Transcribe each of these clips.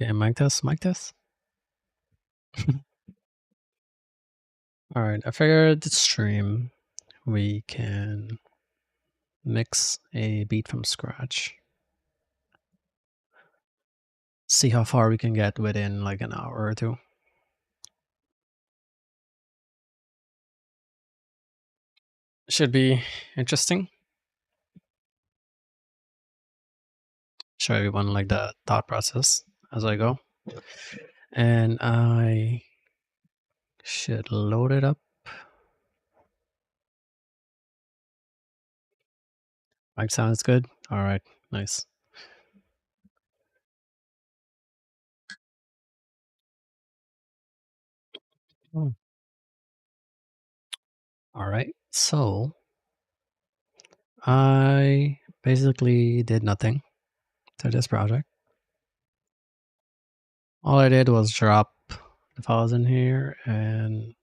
Okay, mic test, mic test. All right, I figured this stream we can mix a beat from scratch. See how far we can get within like an hour or two. Should be interesting. Show everyone like the thought process as I go. And I should load it up. Mic sounds good. All right, nice. All right, so I basically did nothing to this project. All I did was drop the files in here, and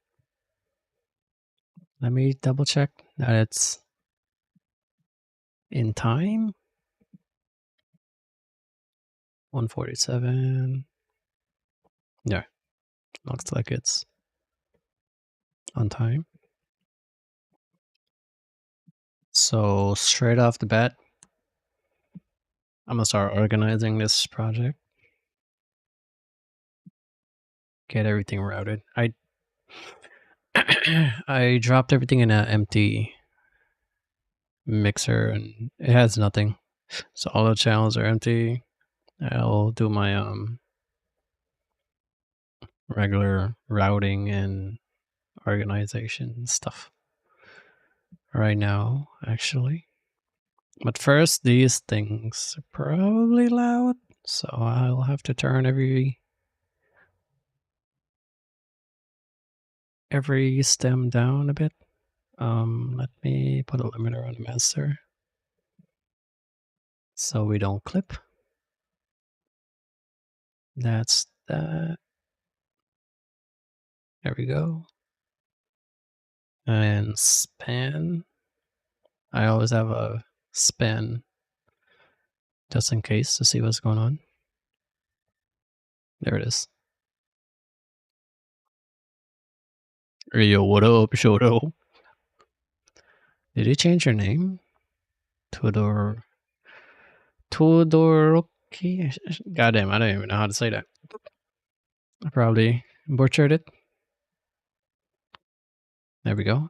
let me double check that it's in time. 147. Yeah, looks like it's on time. So straight off the bat, I'm gonna start organizing this project. Get everything routed. I dropped everything in an empty mixer and it has nothing. So all the channels are empty. I'll do my regular routing and organization stuff right now, actually. But first, these things are probably loud, so I'll have to turn every stem down a bit. Let me put a limiter on the master so we don't clip. That's that. There we go. And span. I always have a span just in case to see what's going on. There it is. Hey, yo, what up, Shoto? Did he change your name? Todoroki? Goddamn, I don't even know how to say that. I probably butchered it. There we go.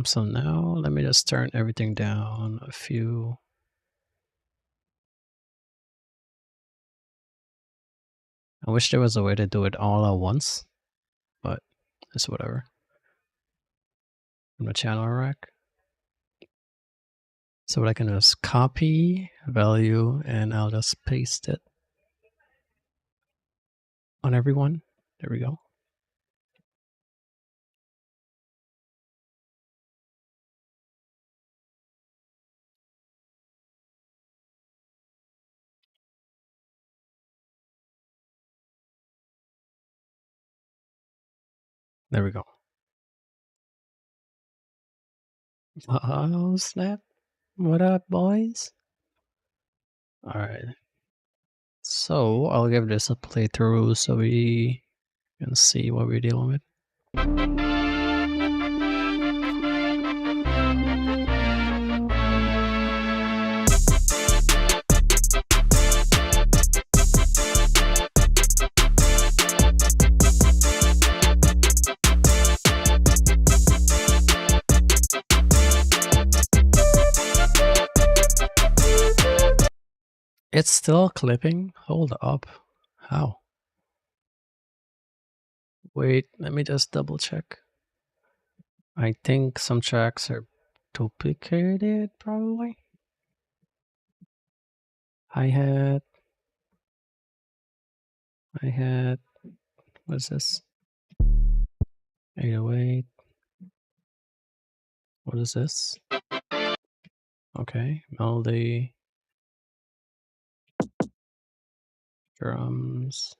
So now let me just turn everything down a few. I wish there was a way to do it all at once, but it's whatever. From the channel rack. So what I can do is copy value and I'll just paste it on everyone. There we go. There we go. Oh, snap. What up, boys? All right. So I'll give this a playthrough so we can see what we're dealing with. It's still clipping? Hold up. How? Wait, let me just double check. I think some tracks are duplicated, probably. Hi-hat. What's this? 808. What is this? Okay, melody. Drums.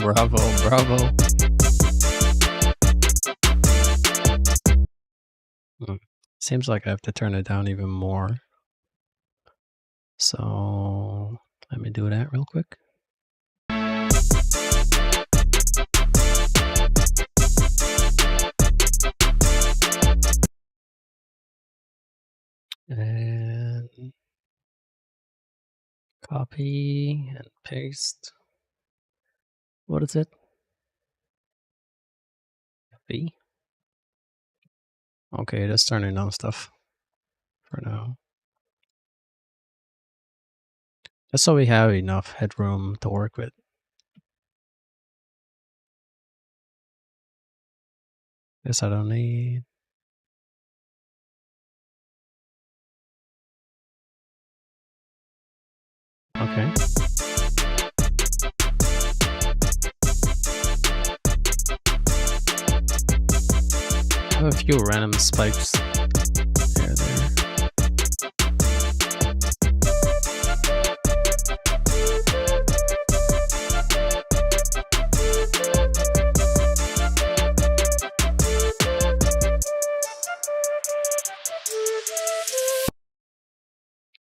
Bravo, bravo. Seems like I have to turn it down even more. So let me do that real quick. And copy and paste. What is it? V? Okay, just turning down stuff for now. Just so we have enough headroom to work with. This I don't need. Okay. I have a few random spikes here and there.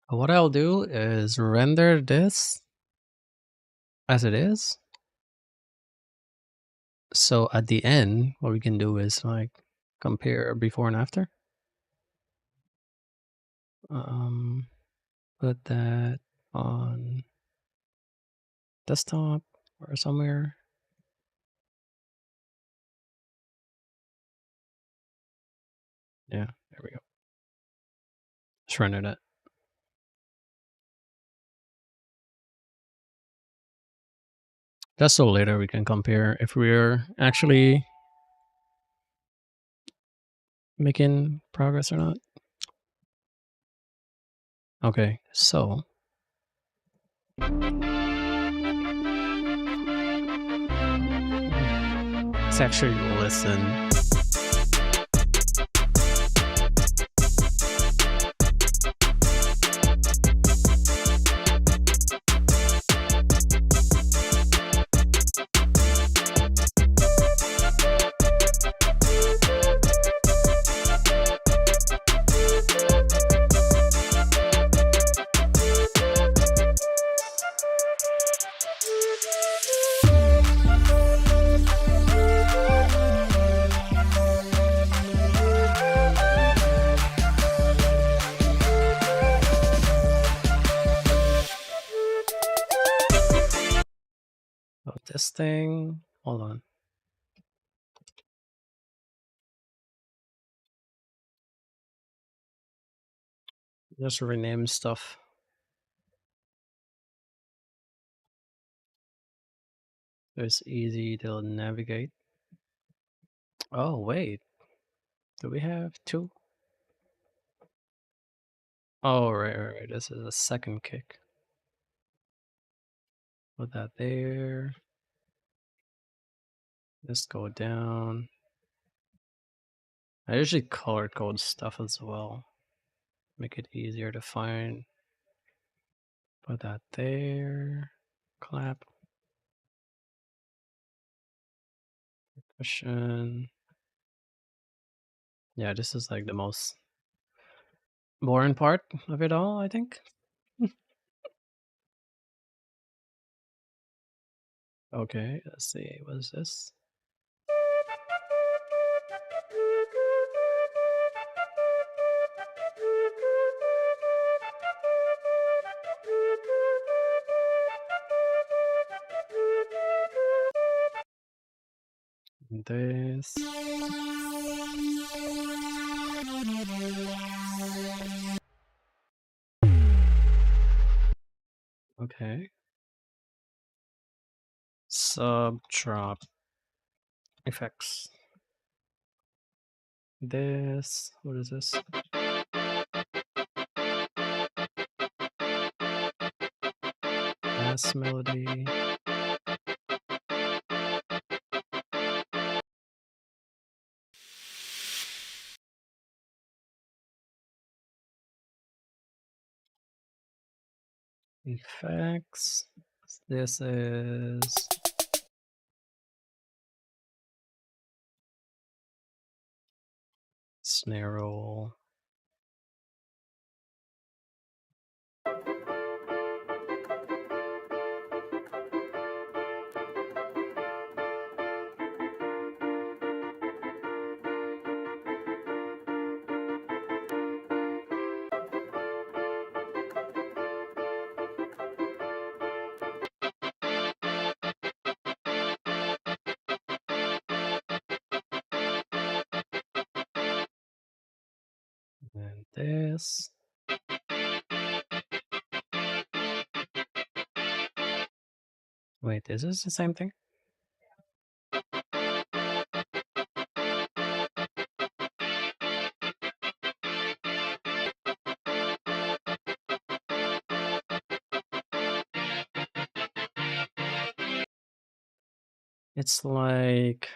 What I'll do is render this as it is. So at the end, what we can do is like compare before and after. Put that on desktop or somewhere. Yeah, there we go. Just render that. Just so later we can compare if we're actually making progress or not. Okay, so let's actually listen. Oh, this thing. Hold on. Just rename stuff. It's easy to navigate. Oh, wait. Do we have two? Oh, right. This is a second kick. Put that there. Just go down. I usually color code stuff as well. Make it easier to find. Put that there. Clap. Percussion. Yeah, this is like the most boring part of it all, I think. Okay, let's see. What is this? This. Okay. Sub drop effects. This. What is this? Bass melody. Effects. This is Snare roll. And this. Wait, is this the same thing? It's like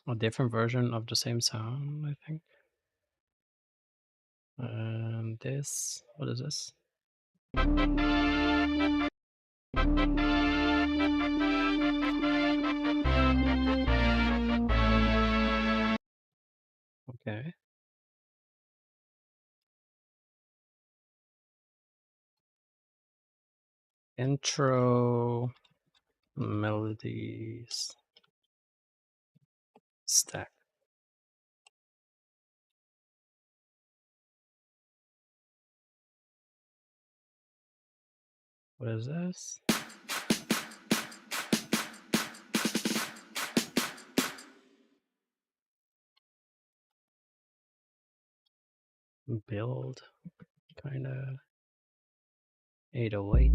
a different version of the same sound, I think. And this, what is this? Okay. Intro melodies stack. What is this? Build, kind of 808.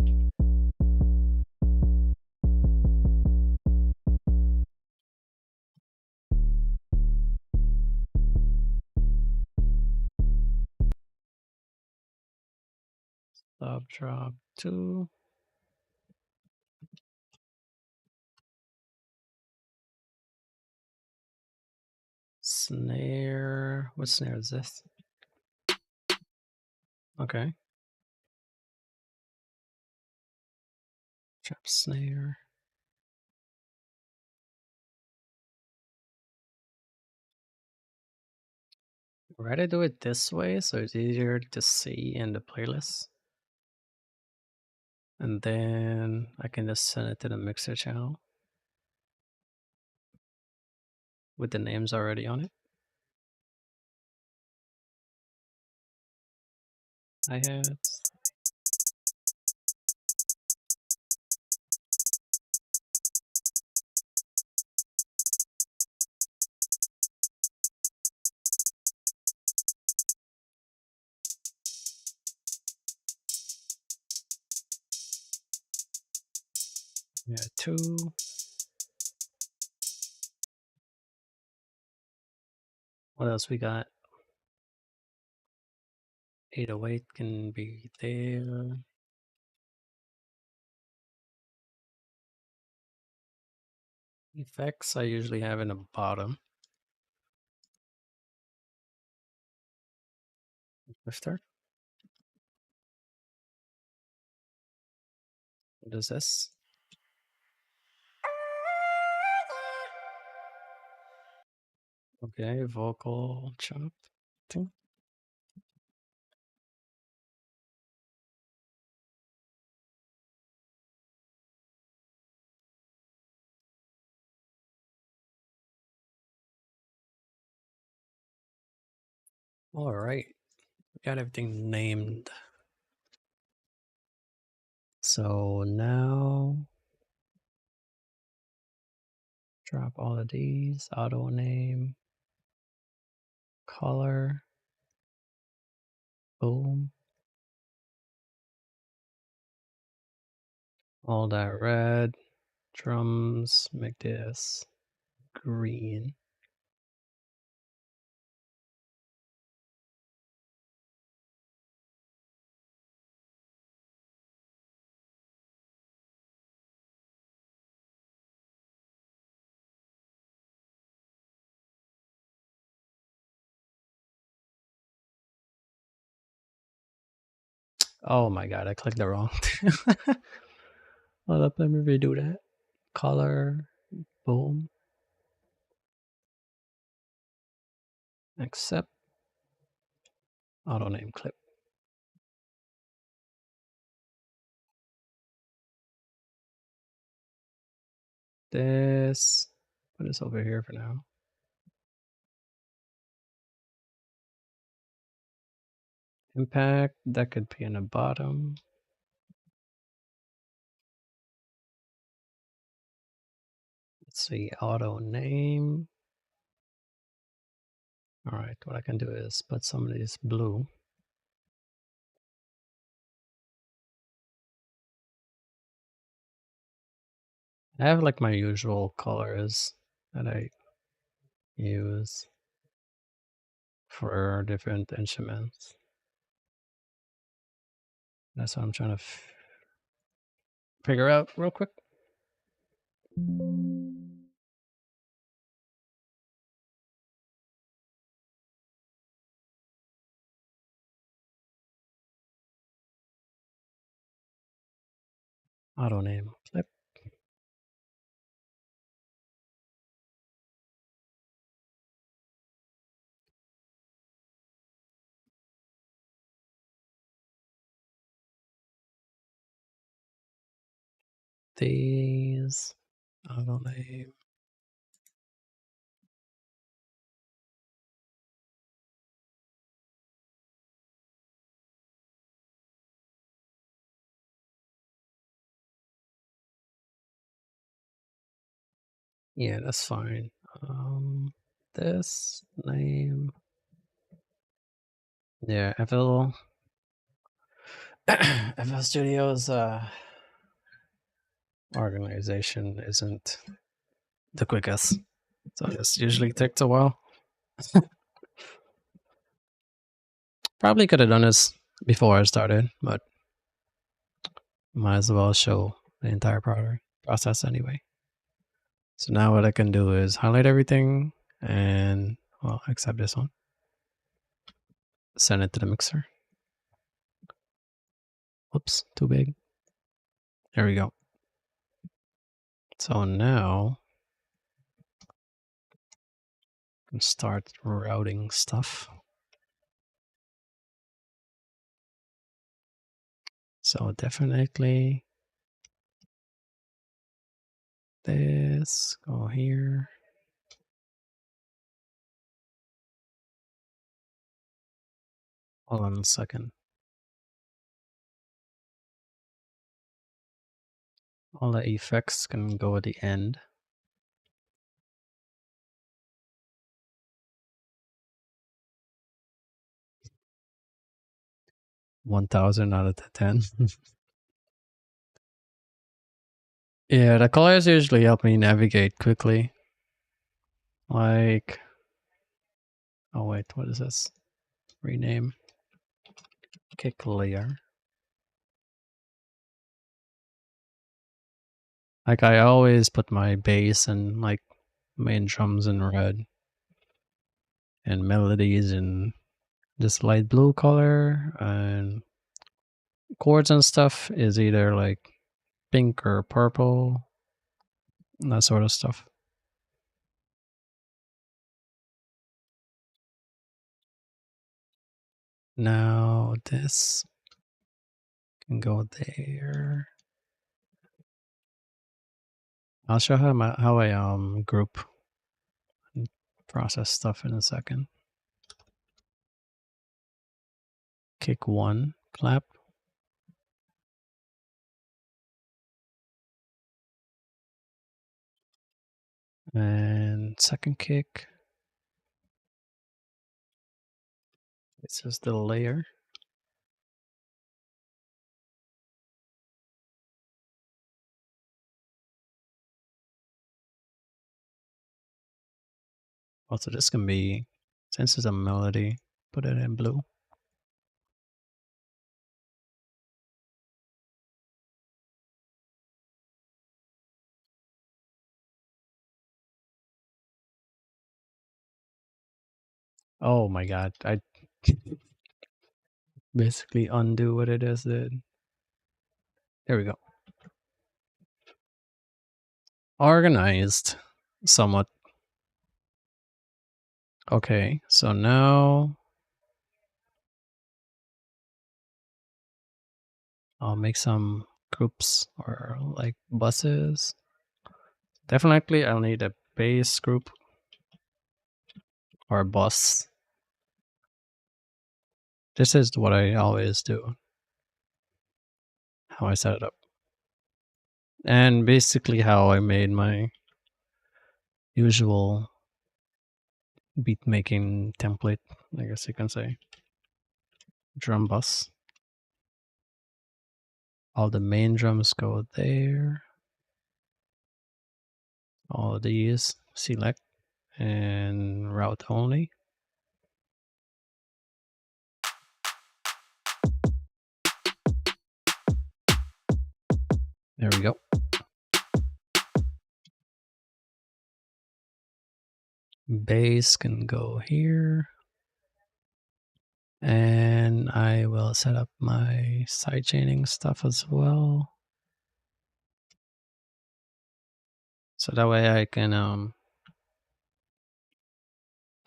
Stop drop 2. Snare. What snare is this? Okay. Trap snare. Rather do it this way so it's easier to see in the playlist. And then I can just send it to the mixer channel with the names already on it. Hi-hats. Yeah, 2. What else we got? 808 can be there. Effects I usually have in the bottom. Lifter. What is this? Okay, vocal chop thing. All right, we got everything named. So now drop all of these, auto name, color, boom. All that red, drums, make this green. Oh my god, I clicked the wrong. Hold up, let me redo that. Color, boom. Accept. Auto name clip. This. Put this over here for now. Impact. That could be in the bottom. Let's see. Auto name. All right. What I can do is put some of these blue. I have like my usual colors that I use for different instruments. That's what I'm trying to figure out real quick. Auto name clip. These. Auto name. Yeah, that's fine. This name. Yeah, FL FL Studios organization isn't the quickest. So this usually takes a while. Probably could have done this before I started, but might as well show the entire process anyway. So now what I can do is highlight everything and, well, except this one. Send it to the mixer. Whoops, too big. There we go. So now I can start routing stuff. So definitely this, go here. Hold on a second. All the effects can go at the end. $1,000 out of the 10. Yeah, the colors usually help me navigate quickly. Like, oh wait, what is this? Rename. Kick layer. Like I always put my bass and like main drums in red and melodies in this light blue color, and chords and stuff is either like pink or purple, that sort of stuff. Now this can go there. I'll show how I group and process stuff in a second. Kick one, clap. And second kick. This is the layer. Also, this can be, since it's a melody, put it in blue. Oh my god, I basically undo what it is did. There we go. Organized somewhat. Okay, so now I'll make some groups or like buses. Definitely I'll need a base group or a bus. This is what I always do, how I set it up. And basically how I made my usual beat making template, I guess you can say. Drum bus. All the main drums go there. All of these select and route only. There we go. Bass can go here. And I will set up my sidechaining stuff as well. So that way I can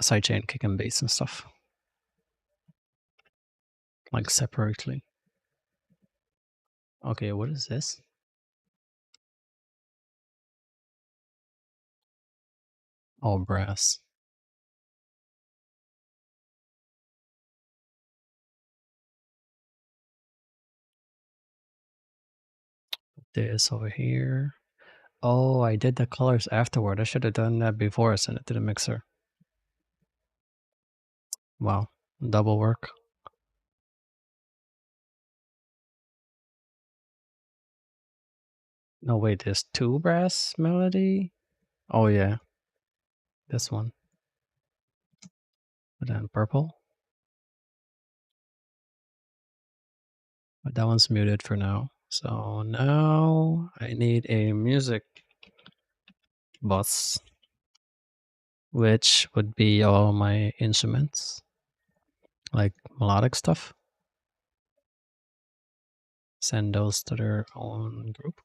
sidechain kick and bass and stuff. Like separately. Okay, what is this? All brass. This over here. Oh, I did the colors afterward. I should have done that before I sent it to the mixer. Wow, double work. No, wait, there's two brass melody? Oh, yeah. This one. But then purple. But that one's muted for now. So now I need a music bus, which would be all my instruments, like melodic stuff. Send those to their own group.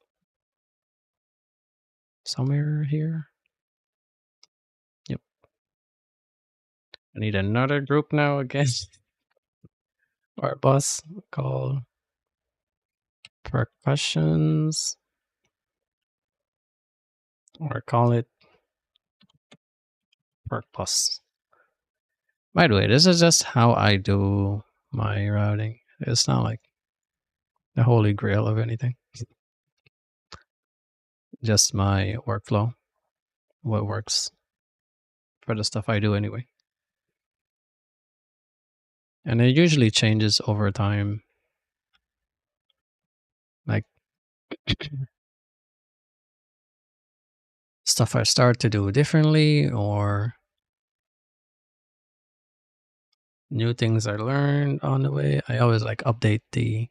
Somewhere here. Yep. I need another group now again. Or bus called percussions. Or call it perk bus. By the way, this is just how I do my routing. It's not like the holy grail of anything. Just my workflow. What works for the stuff I do anyway. And it usually changes over time. Like stuff I start to do differently or new things I learned on the way. I always like update the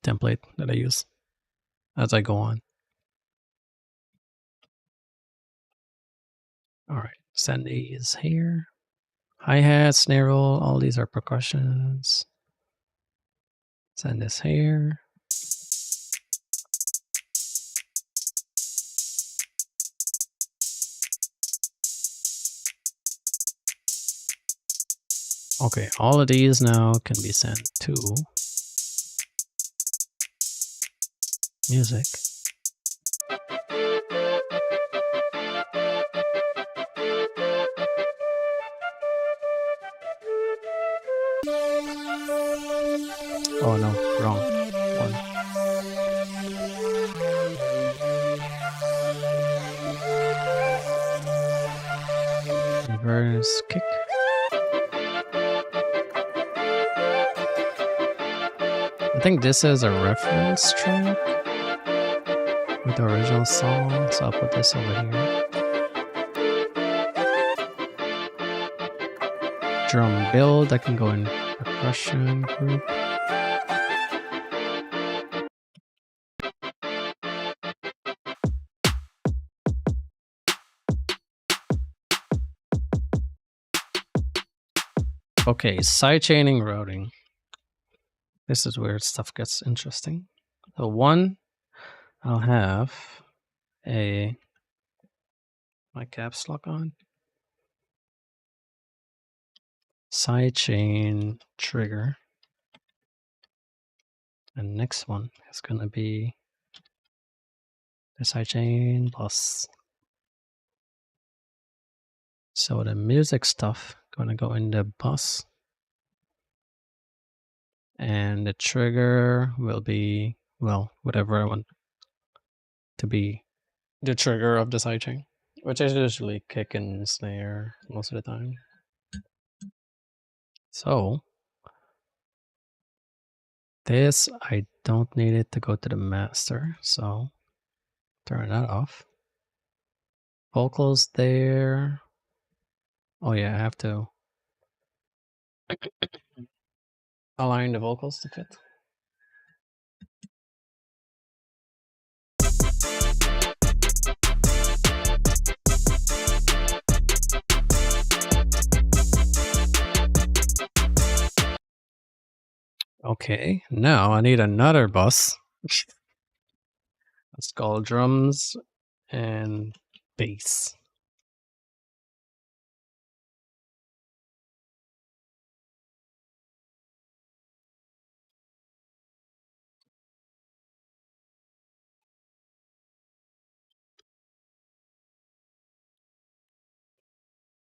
template that I use as I go on. All right, send these here. Hi-hat, snare roll, all these are percussions. Send this here. Okay, all of these now can be sent to music. Oh no, wrong one. Reverse kick. I think this is a reference track with the original song, so I'll put this over here. Drum build, I can go in percussion group. Okay, sidechaining routing. This is where stuff gets interesting. So one, I'll have my caps lock on. sidechain trigger. And next one is gonna be the sidechain bus. So the music stuff gonna go in the bus. And the trigger will be, well, whatever I want to be the trigger of the sidechain, which is usually kick and snare most of the time. So this, I don't need it to go to the master, so turn that off. Vocals there. Oh yeah, I have to align the vocals to fit. Okay, now I need another bus. Let's call drums and bass.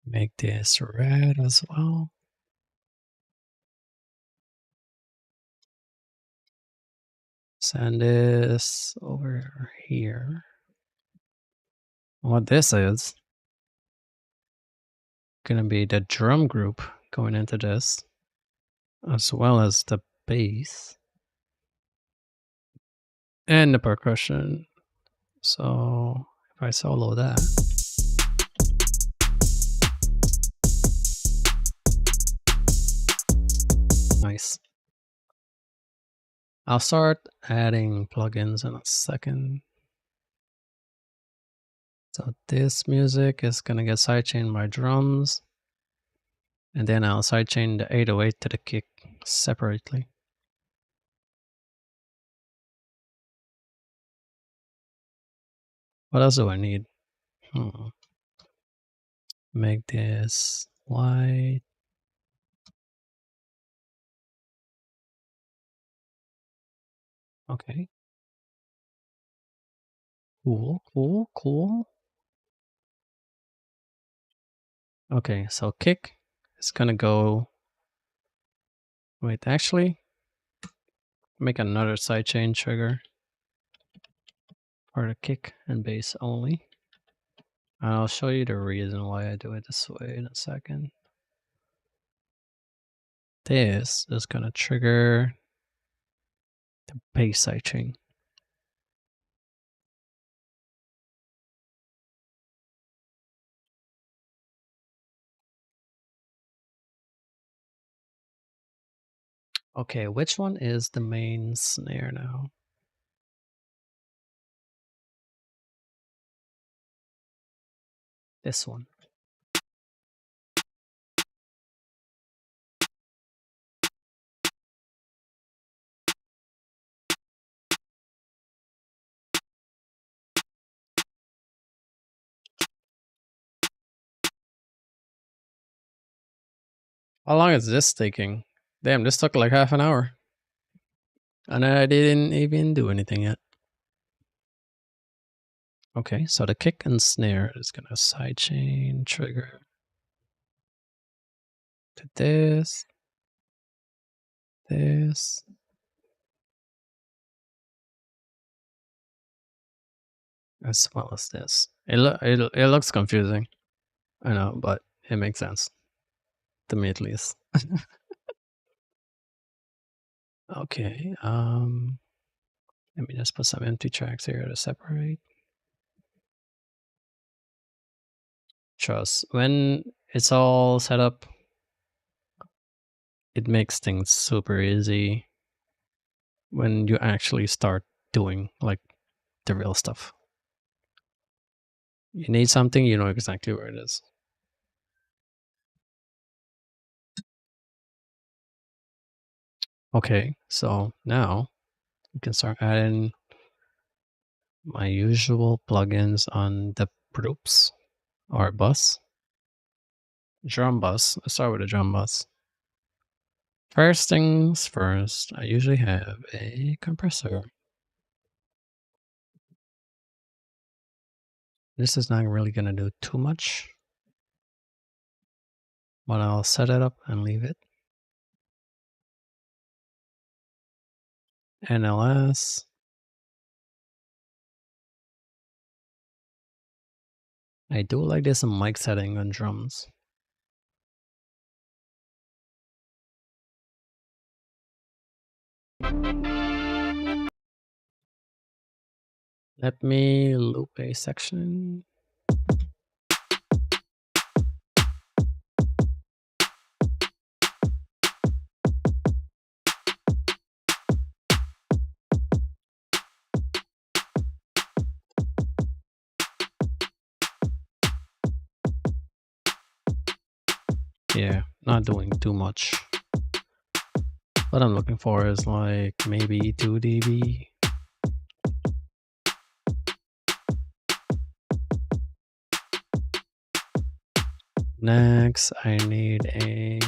Make this red as well. Send this over here. What this is gonna be the drum group going into this, as well as the bass and the percussion. So if I solo that, nice. I'll start adding plugins in a second. So this music is gonna get sidechained by drums, and then I'll sidechain the 808 to the kick separately. What else do I need? Make this white. Okay. Cool, cool, cool. Okay, so kick is gonna go. Wait, actually, make another sidechain trigger for the kick and bass only. I'll show you the reason why I do it this way in a second. This is gonna trigger the bass sidechain. Okay, which one is the main snare now? This one. How long is this taking? Damn, this took like half an hour. And I didn't even do anything yet. Okay, so the kick and snare is gonna sidechain trigger to this, this. As well as this. It looks confusing. I know, but it makes sense. To me at least. Okay, let me just put some empty tracks here to separate. Trust, when it's all set up, it makes things super easy when you actually start doing like the real stuff. You need something, you know exactly where it is. Okay, so now you can start adding my usual plugins on the groups or bus. Drum bus. Let's start with the drum bus. First things first, I usually have a compressor. This is not really gonna do too much, but I'll set it up and leave it. NLS. I do like this mic setting on drums. Let me loop a section. Yeah, not doing too much. What I'm looking for is like maybe 2 dB. Next, I need a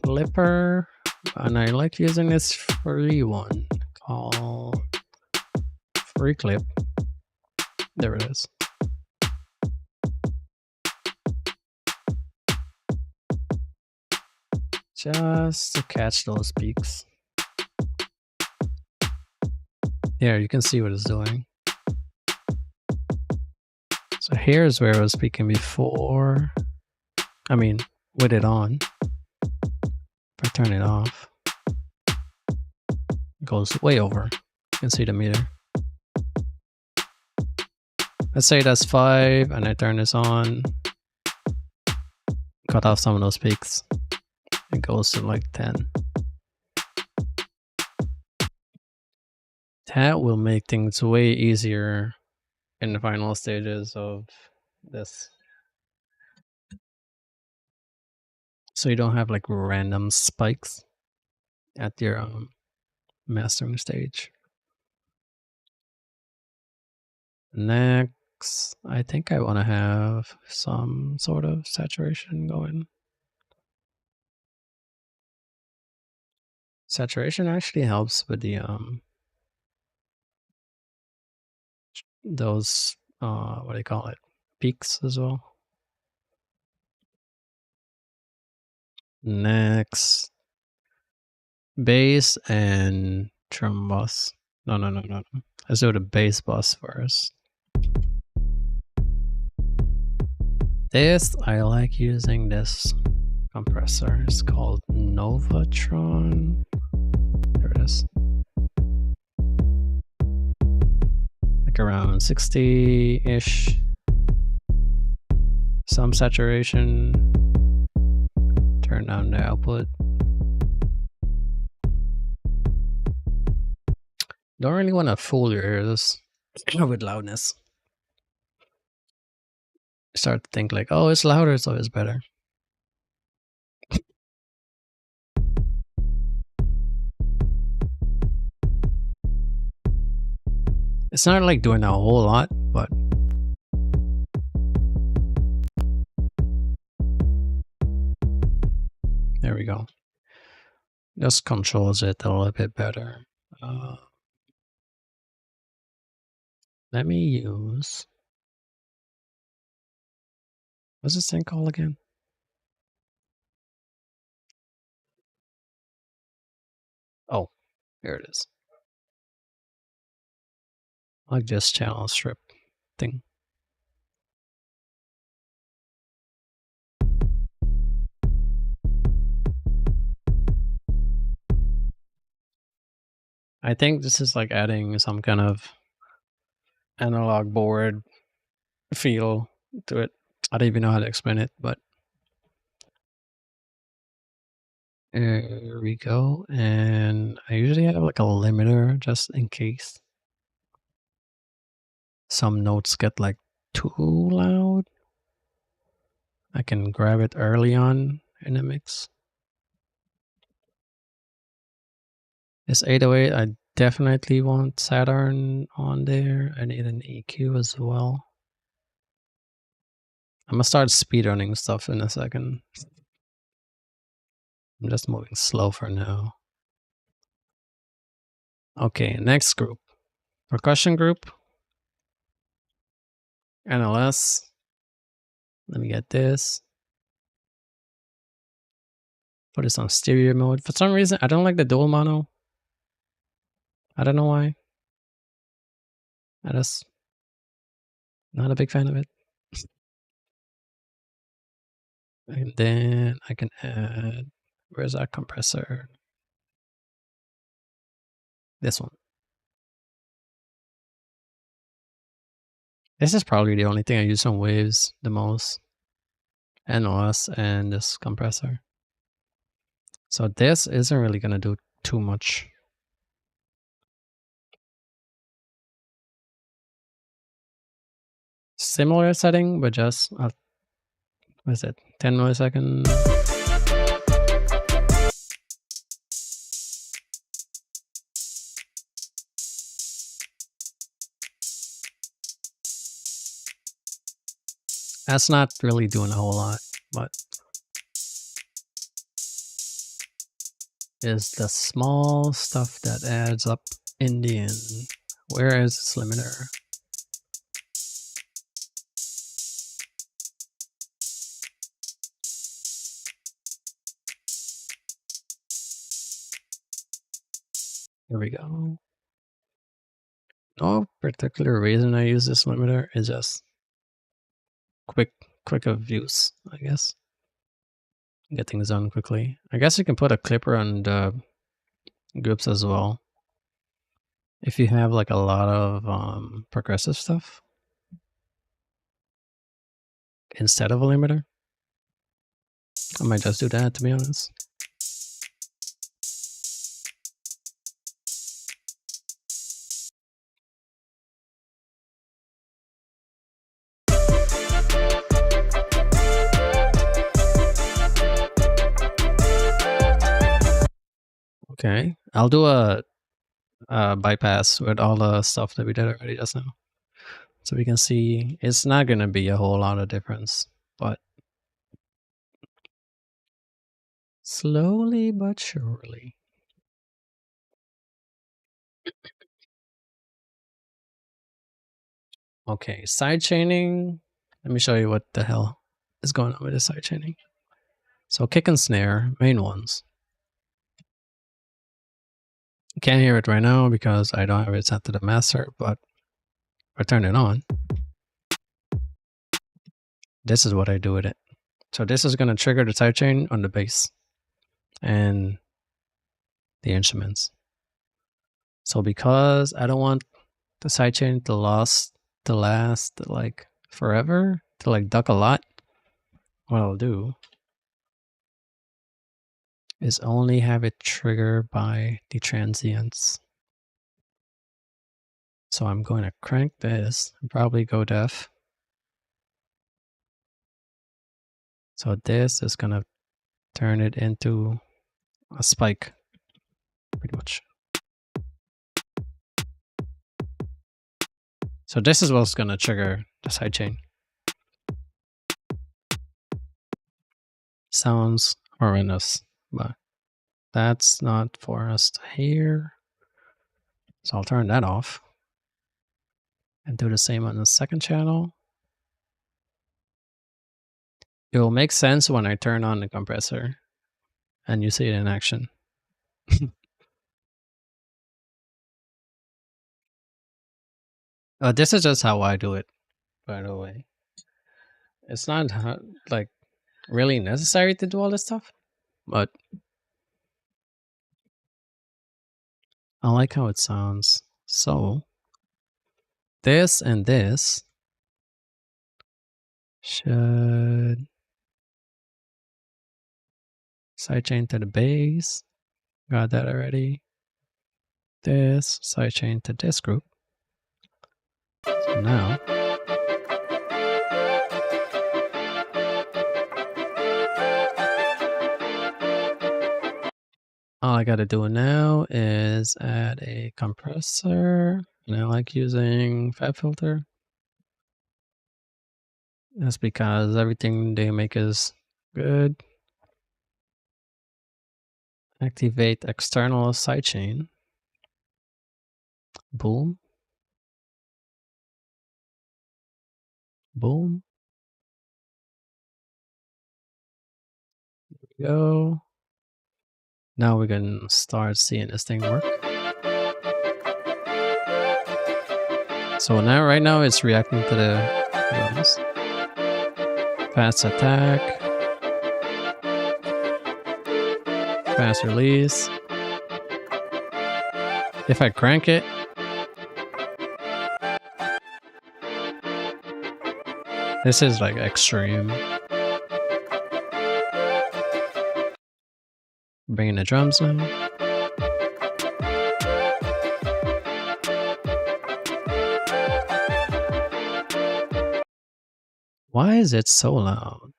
clipper, and I like using this free one called Free Clip. There it is. Just to catch those peaks. Here, you can see what it's doing. So here's where I was speaking before. I mean, with it on. If I turn it off, it goes way over. You can see the meter. Let's say that's 5 and I turn this on. Cut off some of those peaks. It goes to like 10. That will make things way easier in the final stages of this. So you don't have like random spikes at your mastering stage. Next, I think I want to have some sort of saturation going. Saturation actually helps with the those what do you call it, peaks as well. Next, bass and drum bus. No. Let's do the bass bus first. This, I like using this compressor. It's called Novatron. There it is. Like around 60-ish. Some saturation. Turn down the output. Don't really want to fool your ears with loudness. Start to think like, oh, it's louder, so it's better. It's not like doing a whole lot, but there we go. Just controls it a little bit better. Let me use, what's this thing called again? Oh, here it is. Like this channel strip thing. I think this is like adding some kind of analog board feel to it. I don't even know how to explain it, but there we go. And I usually have like a limiter just in case some notes get like too loud. I can grab it early on in the mix. This 808, I definitely want Saturn on there. I need an EQ as well. I'm gonna start speedrunning stuff in a second. I'm just moving slow for now. Okay, next group. Percussion group. NLS. Let me get this. Put this on stereo mode. For some reason, I don't like the dual mono. I don't know why. I just not a big fan of it. And then I can add, where's that compressor? This one. This is probably the only thing I use on Waves the most. NOS and this compressor. So this isn't really gonna do too much. Similar setting, but just what is it? 10 milliseconds. That's not really doing a whole lot, but is the small stuff that adds up in the end. Where is this limiter? Here we go. No particular reason I use this limiter. It's just quick of use, I guess. Get things done quickly. I guess you can put a clipper on the groups as well. If you have like a lot of progressive stuff instead of a limiter. I might just do that, to be honest. Okay, I'll do a bypass with all the stuff that we did already just now. So we can see it's not going to be a whole lot of difference, but slowly but surely. Okay, sidechaining. Let me show you what the hell is going on with the sidechaining. So kick and snare, main ones. You can't hear it right now because I don't have it set to the master, but if I turn it on, this is what I do with it. So this is going to trigger the sidechain on the bass and the instruments. So because I don't want the sidechain to last like forever, to like duck a lot, what I'll do is only have it trigger by the transients. So I'm going to crank this and probably go deaf. So this is going to turn it into a spike, pretty much. So this is what's going to trigger the sidechain. Sounds horrendous, but that's not for us to hear. So I'll turn that off and do the same on the second channel. It will make sense when I turn on the compressor and you see it in action. This is just how I do it, by the way. It's not like really necessary to do all this stuff, but I like how it sounds. So this and this should sidechain to the bass. Got that already. This sidechain to this group. So now all I gotta do now is add a compressor, and I like using FabFilter. That's because everything they make is good. Activate external sidechain. Boom. Boom. There we go. Now we can start seeing this thing work. So now, right now, it's reacting to the drums. Fast attack. Fast release. If I crank it, this is like extreme. Bringing the drums in. Why is it so loud?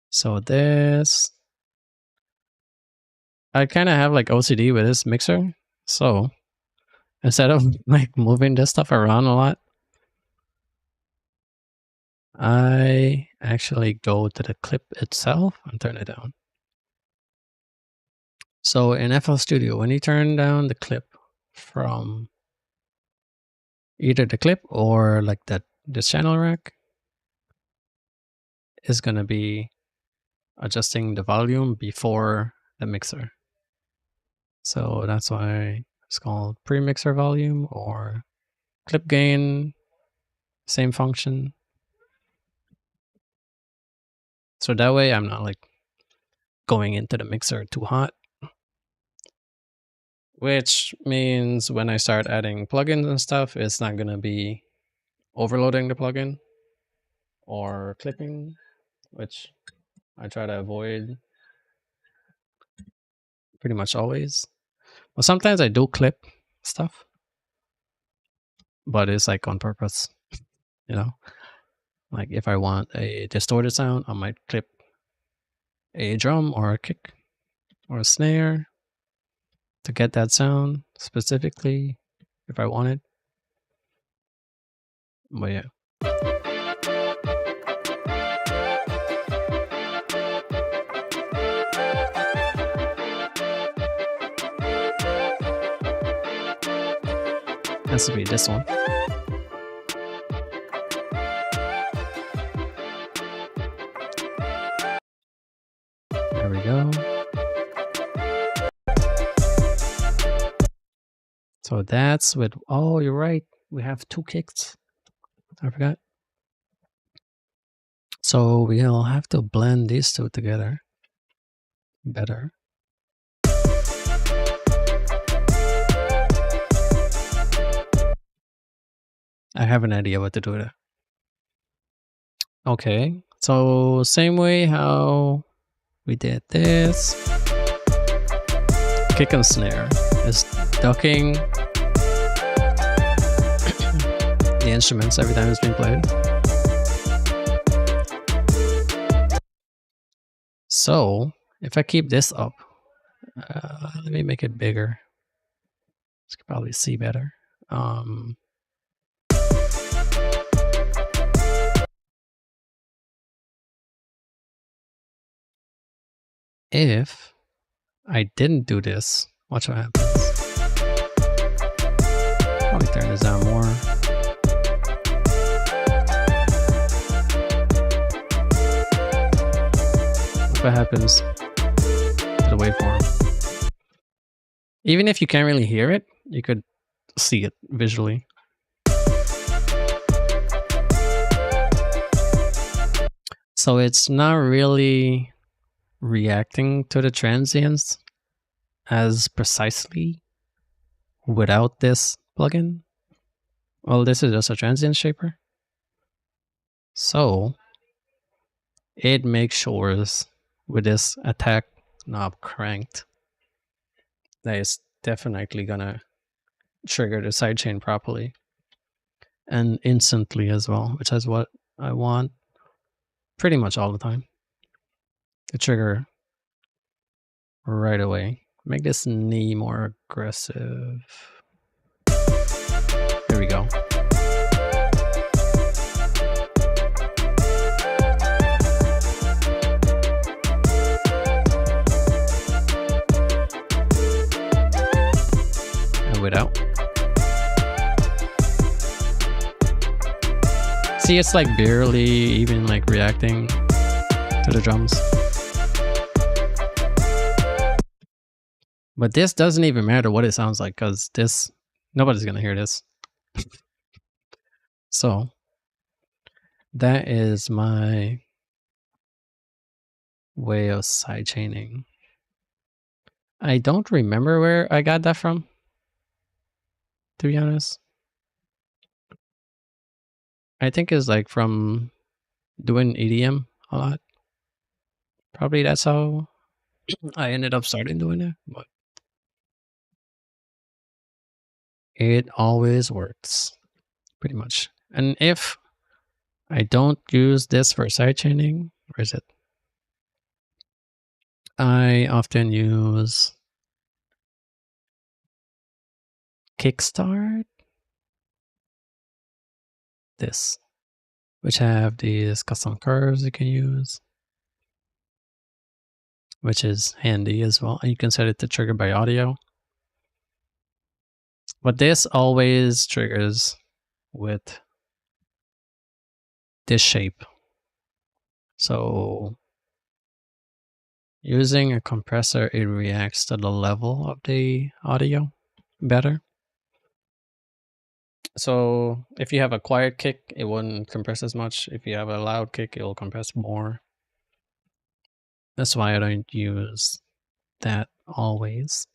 So this, I kind of have like OCD with this mixer. So instead of like moving this stuff around a lot, I actually go to the clip itself and turn it down. So in FL Studio, when you turn down the clip from either the clip or like this channel rack, is going to be adjusting the volume before the mixer. So that's why it's called pre-mixer volume or clip gain, same function. So that way I'm not like going into the mixer too hot. Which means when I start adding plugins and stuff, it's not going to be overloading the plugin or clipping, which I try to avoid pretty much always. Well, sometimes I do clip stuff, but it's like on purpose, you know? Like if I want a distorted sound, I might clip a drum or a kick or a snare to get that sound specifically if I want it. But yeah. Has to be this one. There we go. So that's with, oh, you're right. We have 2 kicks. I forgot. So we'll have to blend these 2 together better. I have an idea what to do there. Okay, so same way how we did this. Kick and snare is ducking the instruments every time it's being played. So if I keep this up, let me make it bigger. You can probably see better. If I didn't do this, watch what happens. Probably turn this down more. Watch what happens to the waveform. Even if you can't really hear it, you could see it visually. So it's not really reacting to the transients as precisely without this plugin. Well, this is just a transient shaper. So it makes sure with this attack knob cranked that it's definitely gonna trigger the sidechain properly and instantly as well, which is what I want pretty much all the time. The trigger right away. Make this knee more aggressive. There we go. See, it's like barely even like reacting to the drums. But this doesn't even matter what it sounds like, because this, nobody's gonna hear this. So that is my way of sidechaining. I don't remember where I got that from, to be honest. I think it's like from doing EDM a lot. Probably that's how I ended up starting doing it, but it always works, pretty much. And if I don't use this for sidechaining, where is it? I often use Kickstart, this, which have these custom curves you can use, which is handy as well. And you can set it to trigger by audio. But this always triggers with this shape. So using a compressor, it reacts to the level of the audio better. So if you have a quiet kick, it wouldn't compress as much. If you have a loud kick, it will compress more. That's why I don't use that always.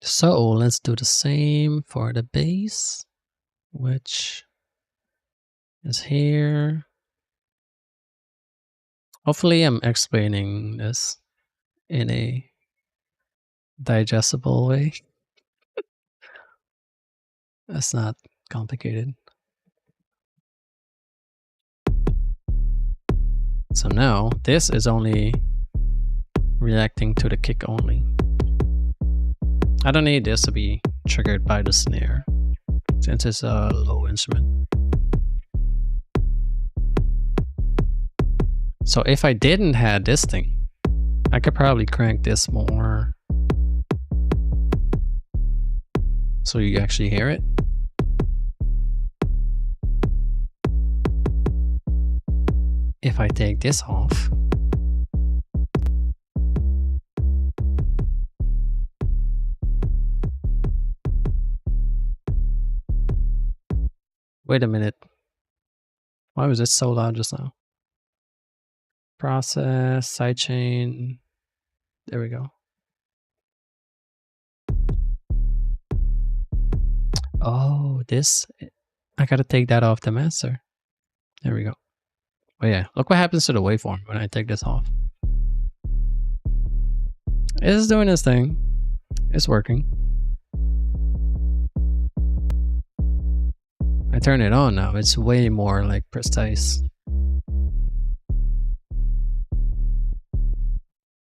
So let's do the same for the bass, which is here. Hopefully I'm explaining this in a digestible way. That's not complicated. So now this is only reacting to the kick only. I don't need this to be triggered by the snare, since it's a low instrument. So if I didn't have this thing, I could probably crank this more so you actually hear it. If I take this off, wait a minute, why was it so loud just now? Process, sidechain, there we go. Oh, this, I gotta take that off the master. There we go. Oh yeah, look what happens to the waveform when I take this off. It's doing its thing. It's working. I turn it on now. It's way more like precise.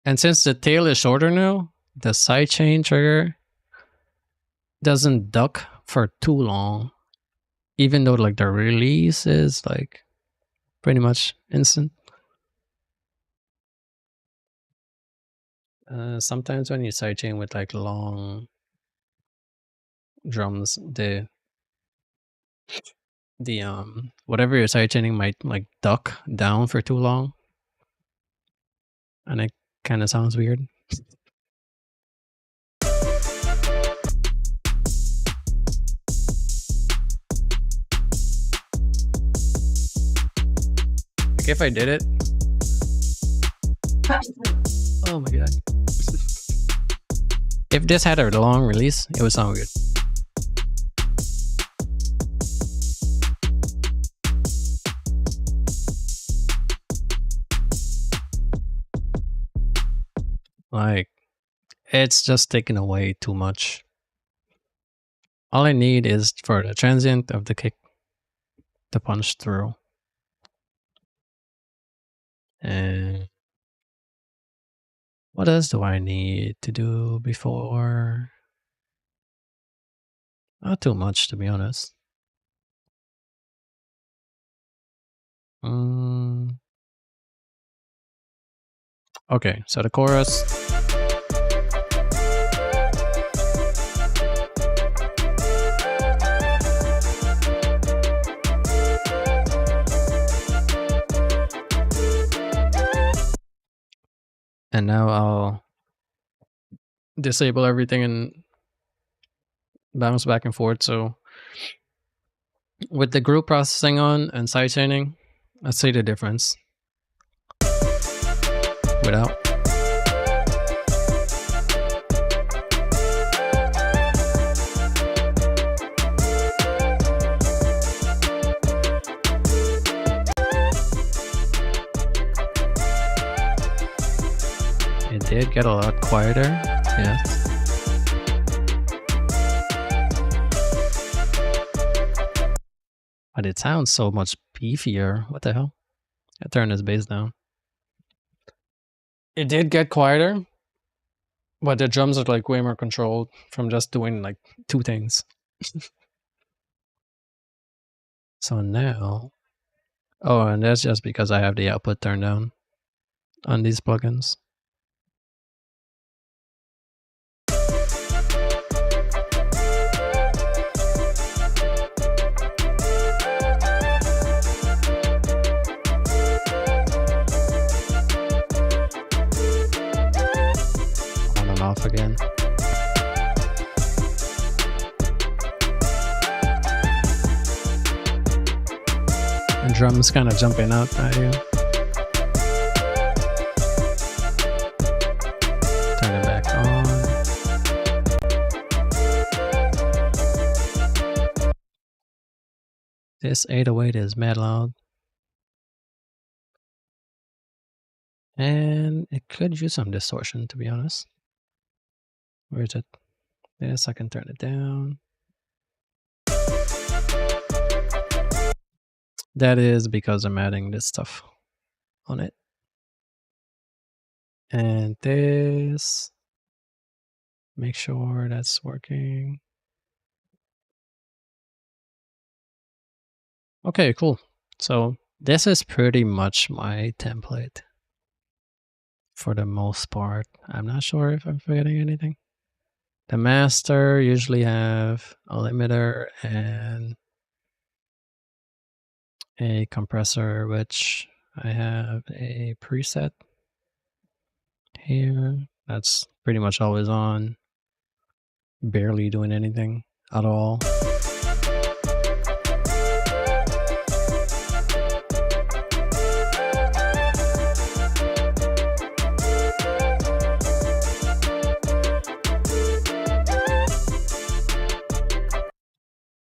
And since the tail is shorter now, the sidechain trigger doesn't duck for too long, even though like the release is like pretty much instant. Sometimes when you sidechain with like long drums, the whatever you're sidechaining might like duck down for too long, and it kind of sounds weird. Like if I did it, oh my god, if this had a long release, it would sound weird. Like, it's just taking away too much. All I need is for the transient of the kick to punch through. And what else do I need to do before? Not too much, to be honest. Okay, so the chorus. And now I'll disable everything and bounce back and forth. So with the group processing on and sidechaining, let's see the difference. Without. It did get a lot quieter, yes. But it sounds so much beefier. What the hell? I turned his bass down. It did get quieter, but the drums are like way more controlled from just doing like two things. So now, oh, and that's just because I have the output turned down on these plugins. On and off again. The drums kind of jumping out at you. Turn it back on. This 808 is mad loud. And it could use some distortion, to be honest. Where is it? Yes, I can turn it down. That is because I'm adding this stuff on it. And this, make sure that's working. Okay, cool. So this is pretty much my template for the most part. I'm not sure if I'm forgetting anything. The master usually have a limiter and a compressor, which I have a preset here. That's pretty much always on, barely doing anything at all.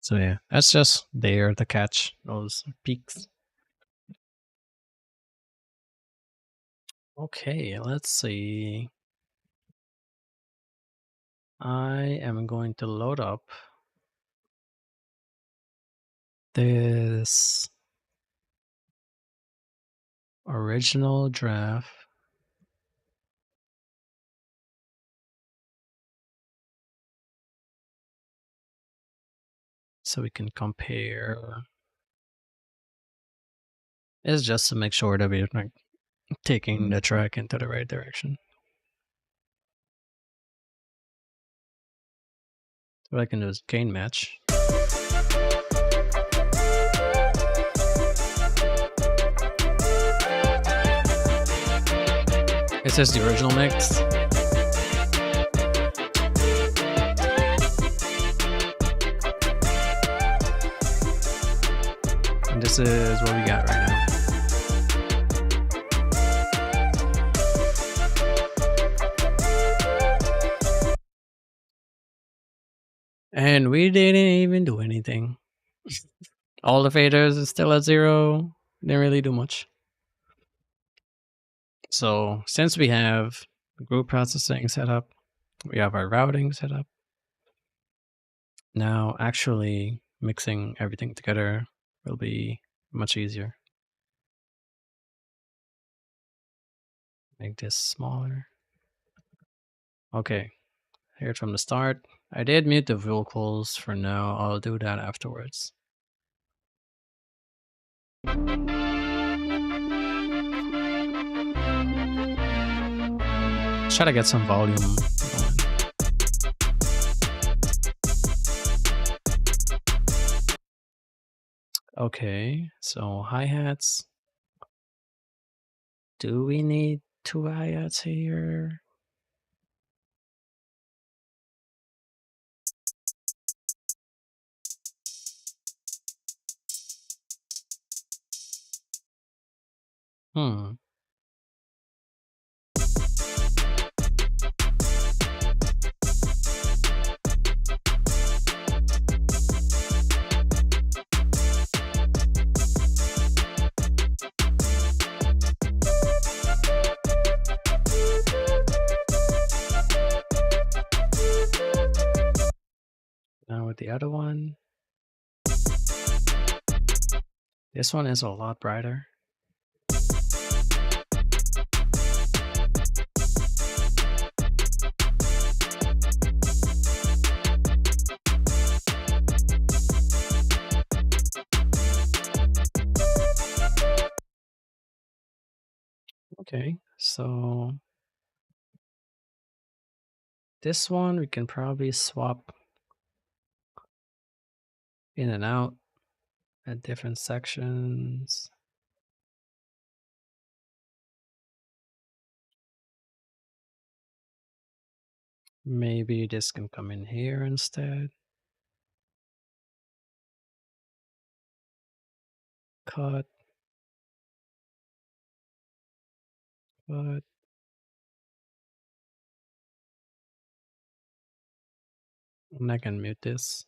So yeah, that's just there to catch those peaks. Okay, let's see. I am going to load up this original draft. So we can compare. It's just to make sure that we're like taking the track into the right direction. What I can do is gain match. It says the original mix. And this is what we got right now. And we didn't even do anything. All the faders is still at 0. Didn't really do much. So since we have group processing set up, we have our routing set up. Now actually mixing everything together will be much easier. Make this smaller. Okay, here from the start. I did mute the vocals for now. I'll do that afterwards. Try to get some volume going. Okay, so hi-hats. Do we need 2 ayats here. Hmm. Now with the other one. This one is a lot brighter. Okay, so this one we can probably swap in and out at different sections. Maybe this can come in here instead. Cut. Cut. And I can mute this.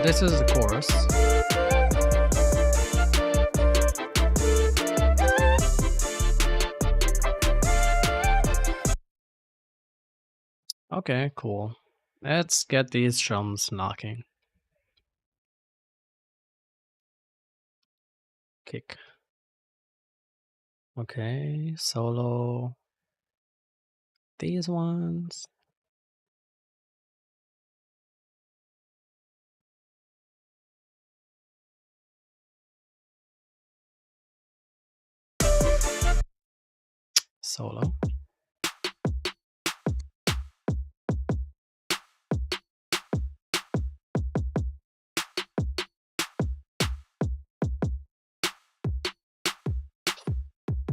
This is the chorus. Okay, cool. Let's get these drums knocking. Kick. Okay, solo. These ones. Solo.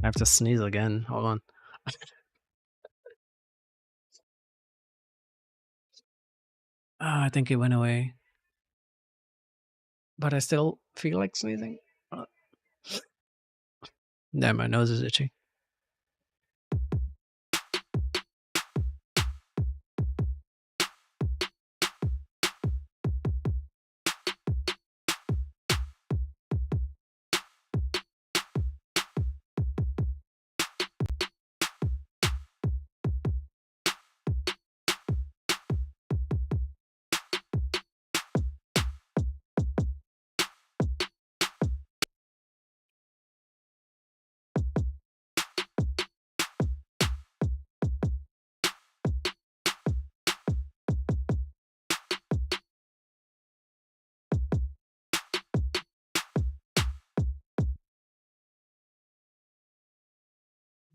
I have to sneeze again. Hold on. I think it went away. But I still feel like sneezing. Damn, my nose is itchy.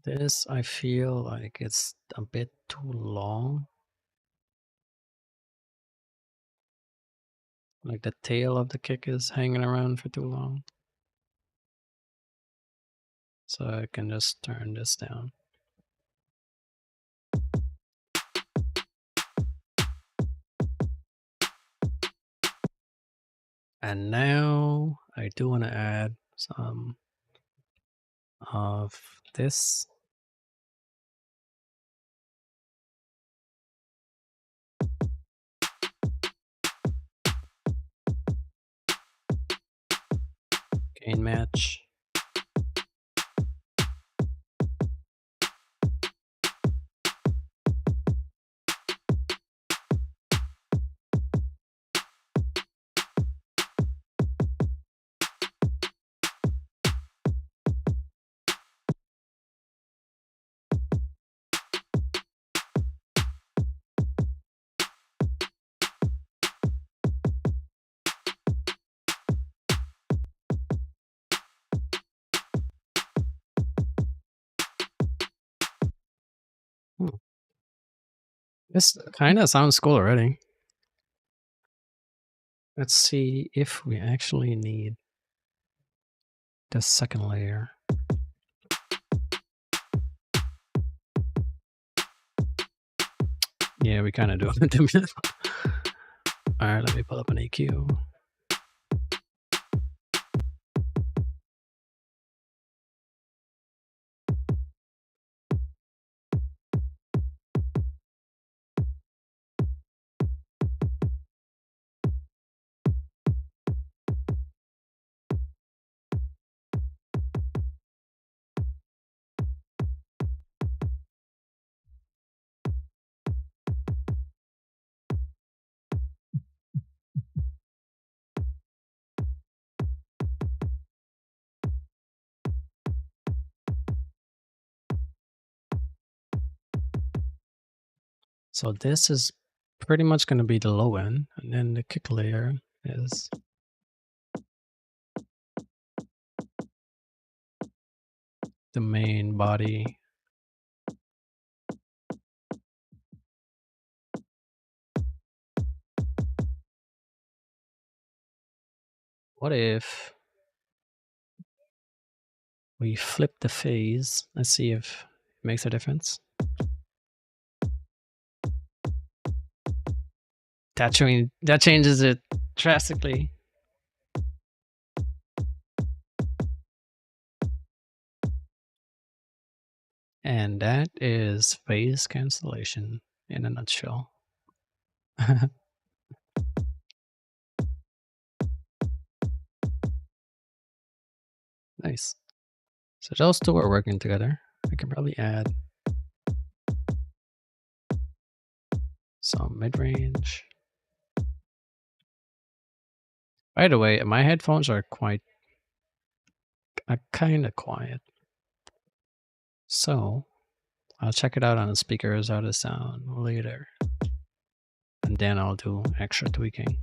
This, I feel like it's a bit too long. Like the tail of the kick is hanging around for too long. So I can just turn this down. And now I do want to add some of this. Gain match. This kind of sounds cool already. Let's see if we actually need the second layer. Yeah, we kind of do. All right, let me pull up an EQ. So this is pretty much going to be the low end, and then the kick layer is the main body. What if we flip the phase? Let's see if it makes a difference. That changes it drastically. And that is phase cancellation in a nutshell. Nice. So those two are working together. I can probably add some mid-range. By the way, my headphones are kind of quiet. So I'll check it out on the speakers, how to sound later. And then I'll do extra tweaking.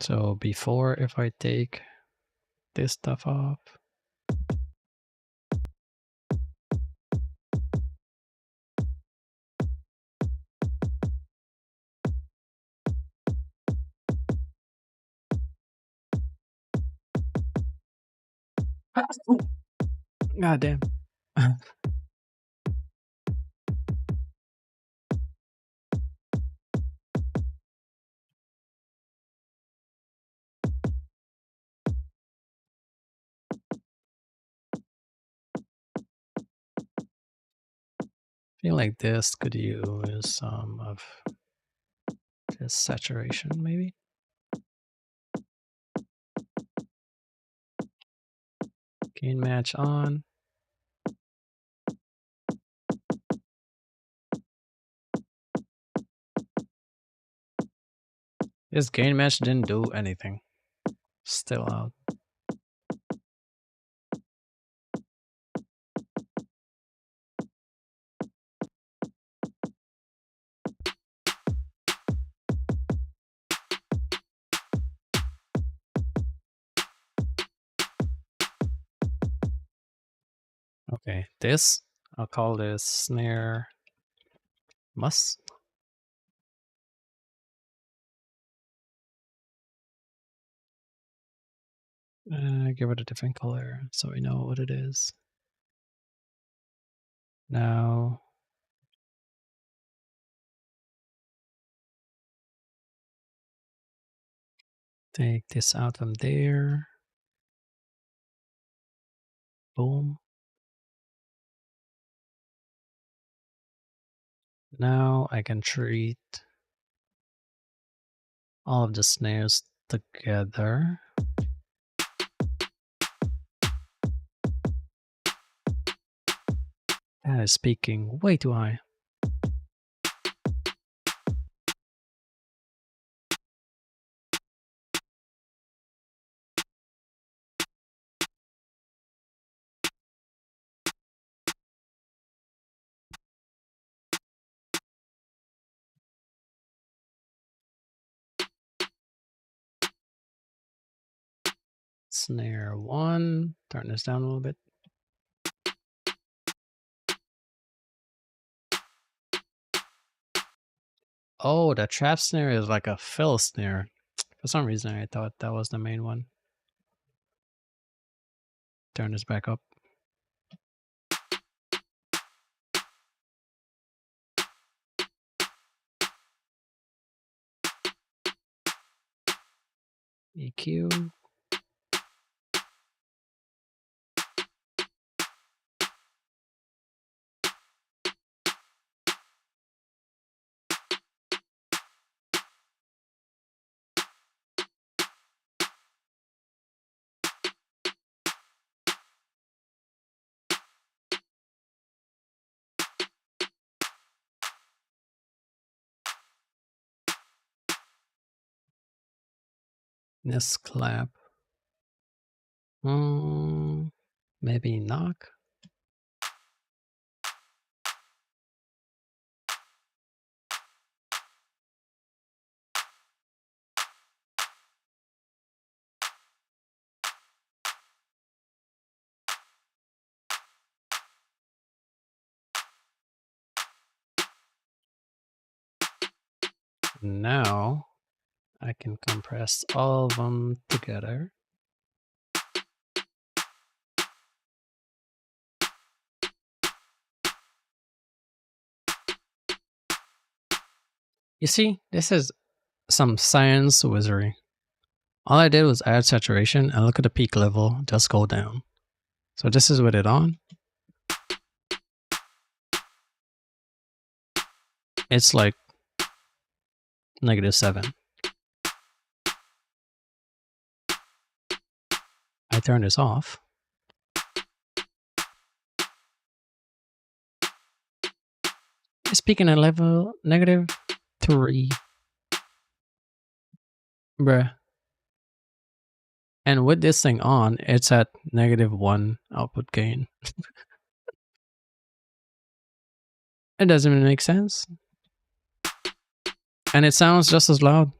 So before, if I take this stuff off, god damn. I feel like this could use some of this saturation, maybe. Gain match on. This gain match didn't do anything. Still out. Okay, this, I'll call this snare mus. Give it a different color so we know what it is. Now, take this out from there. Boom. Now I can treat all of the snares together. That is speaking way too high. Snare 1. Turn this down a little bit. Oh, the trap snare is like a fill snare. For some reason, I thought that was the main one. Turn this back up. EQ. This clap. Maybe knock. Now I can compress all of them together. You see, this is some science wizardry. All I did was add saturation and look at the peak level just go down. So this is with it on. It's like -7. I turn this off. It's peaking at level -3. Bruh. And with this thing on, it's at -1 output gain. It doesn't even make sense. And it sounds just as loud.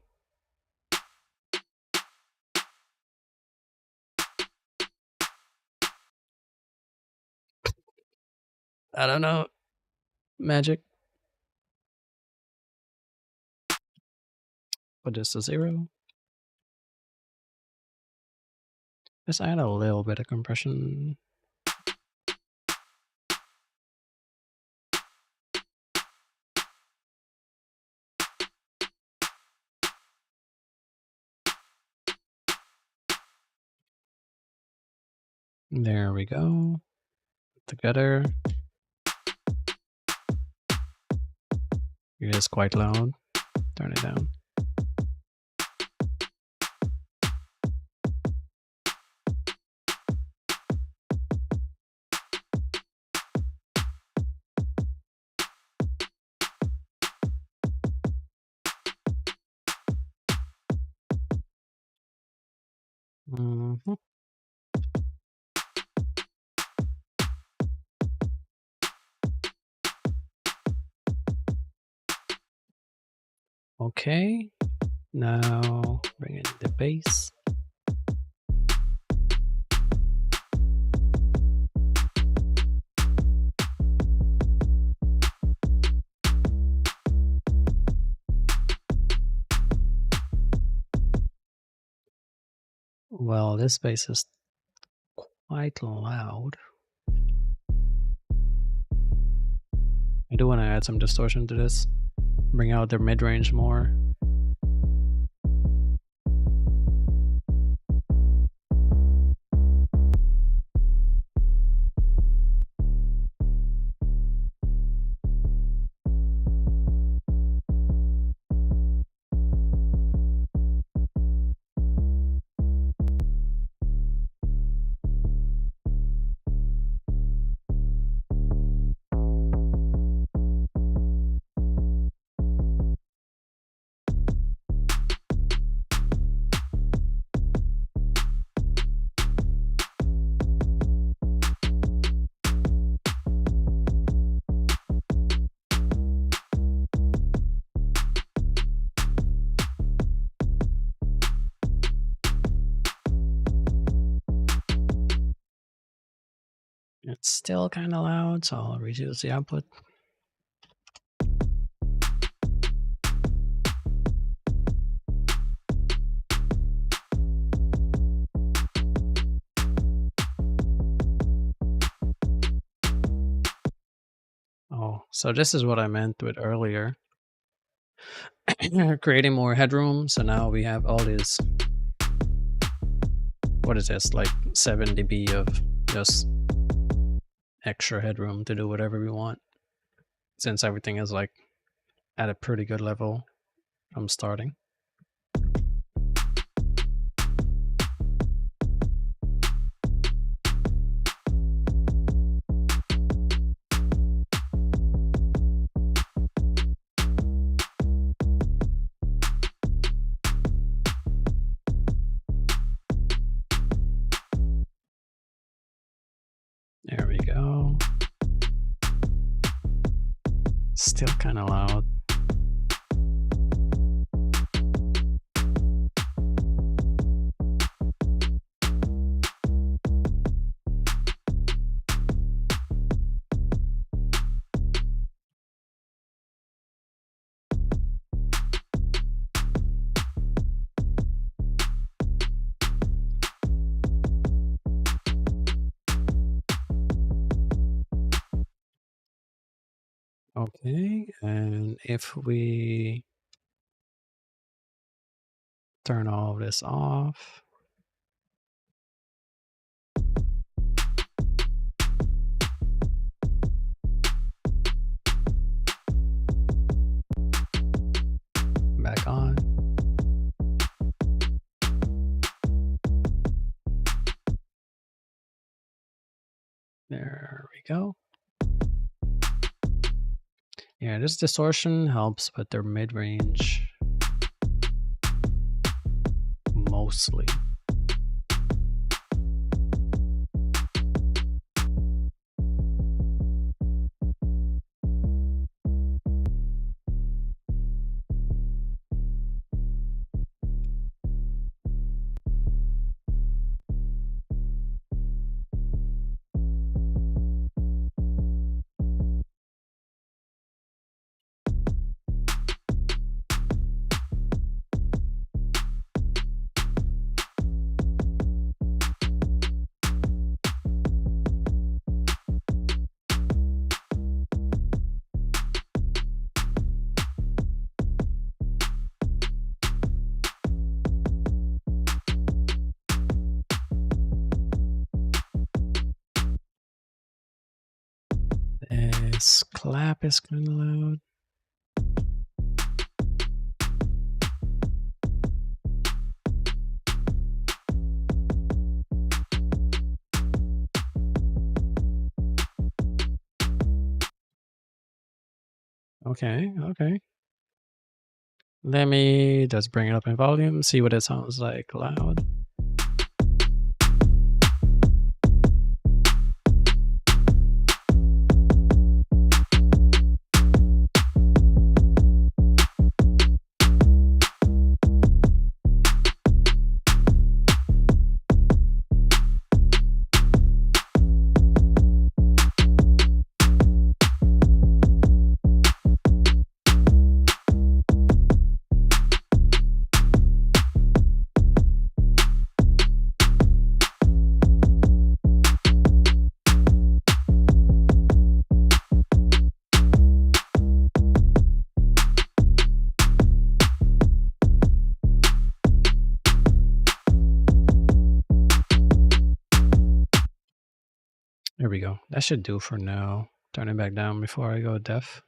I don't know. Magic. Put this to 0. Let's add a little bit of compression. There we go. Together. It is quite loud. Turn it down. Mm-hmm. Okay. Now bring in the bass. Well, this bass is quite loud. I do want to add some distortion to this. Bring out the mid-range more. It's still kind of loud, so I'll reduce the output. Oh, so this is what I meant with earlier. Creating more headroom, so now we have all this, what is this, like 7 dB of just extra headroom to do whatever we want, since everything is like at a pretty good level from starting. There we go. Still kind of loud. Okay, and if we turn all of this off, back on. There we go. Yeah, this distortion helps with their mid-range mostly. This clap is kind of loud. Okay, okay. Let me just bring it up in volume, see what it sounds like loud. There we go. That should do for now. Turn it back down before I go deaf.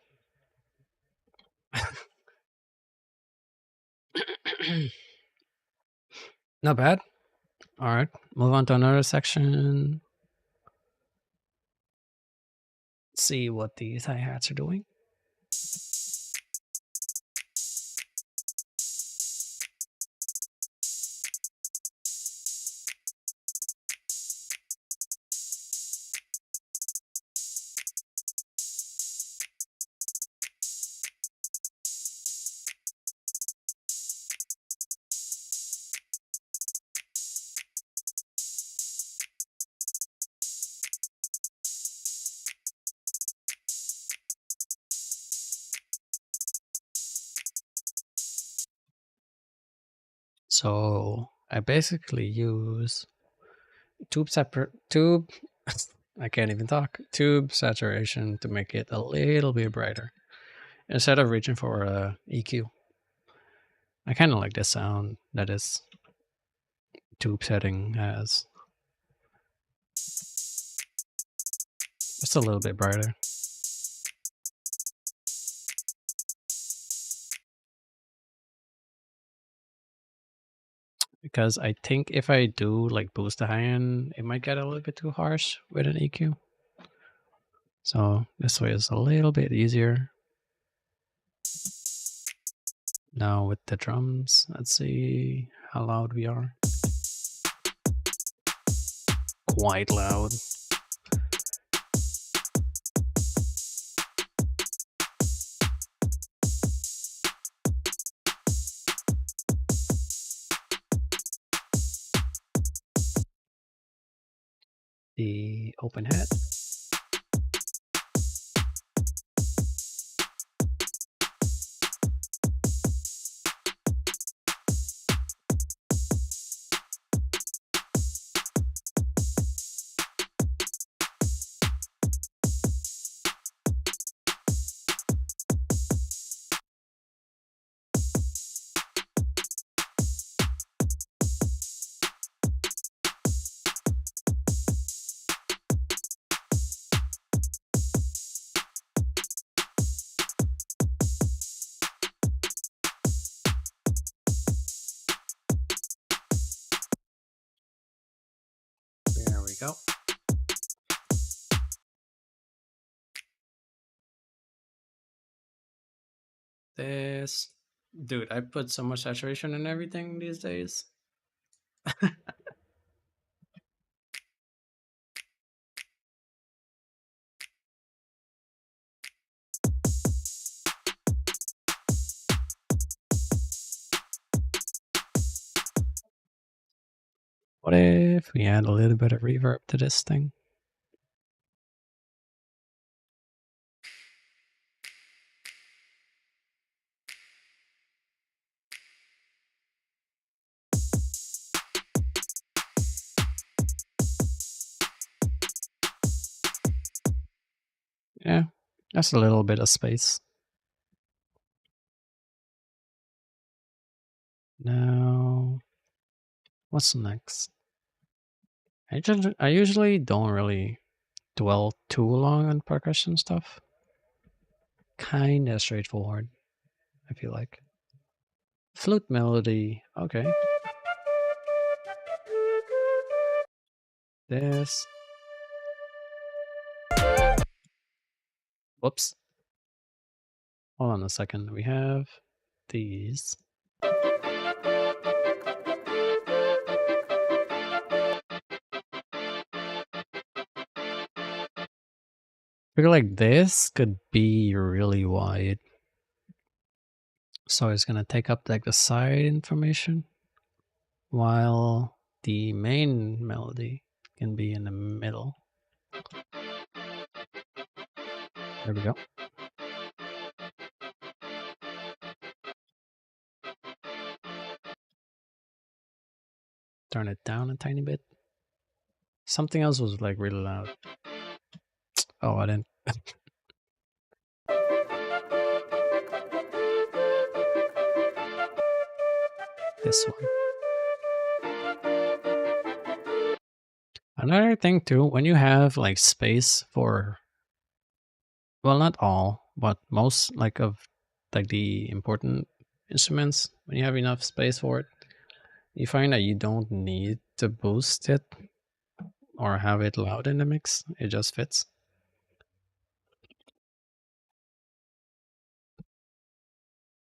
Not bad. All right, move on to another section. See what these hi-hats are doing. So I basically use tube I can't even talk. Tube saturation to make it a little bit brighter instead of reaching for a EQ. I kind of like the sound that this tube setting has. Just a little bit brighter. Because I think if I do like boost the high end, it might get a little bit too harsh with an EQ. So this way is a little bit easier. Now with the drums, let's see how loud we are. Quite loud. The open hat. There we go. This, dude, I put so much saturation in everything these days. What if we add a little bit of reverb to this thing? Yeah, that's a little bit of space. Now, what's next? I usually don't really dwell too long on percussion stuff. Kinda straightforward, I feel like. Flute melody, okay. This. Whoops. Hold on a second. We have these. I feel like this could be really wide. So it's gonna take up like the side information, while the main melody can be in the middle. There we go. Turn it down a tiny bit. Something else was like really loud. Oh, I didn't. This one. Another thing too, when you have like space for, well, not all, but most like of like the important instruments, when you have enough space for it, you find that you don't need to boost it or have it loud in the mix. It just fits.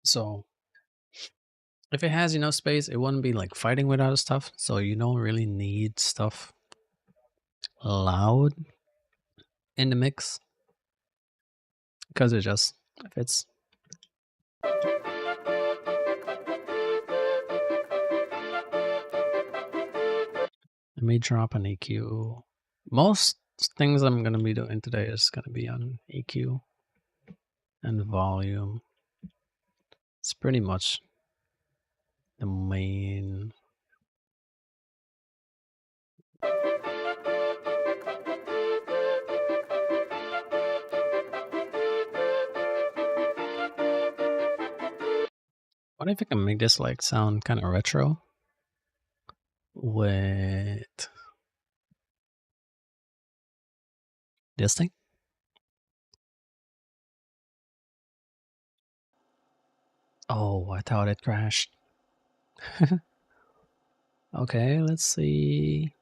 So if it has enough space, it wouldn't be like fighting with other stuff. So you don't really need stuff loud in the mix because it just fits. Let me drop an EQ. Most things I'm going to be doing today is going to be on EQ and volume. It's pretty much the main. What if I can make this like sound kind of retro with this thing? Oh, I thought it crashed. Okay, let's see.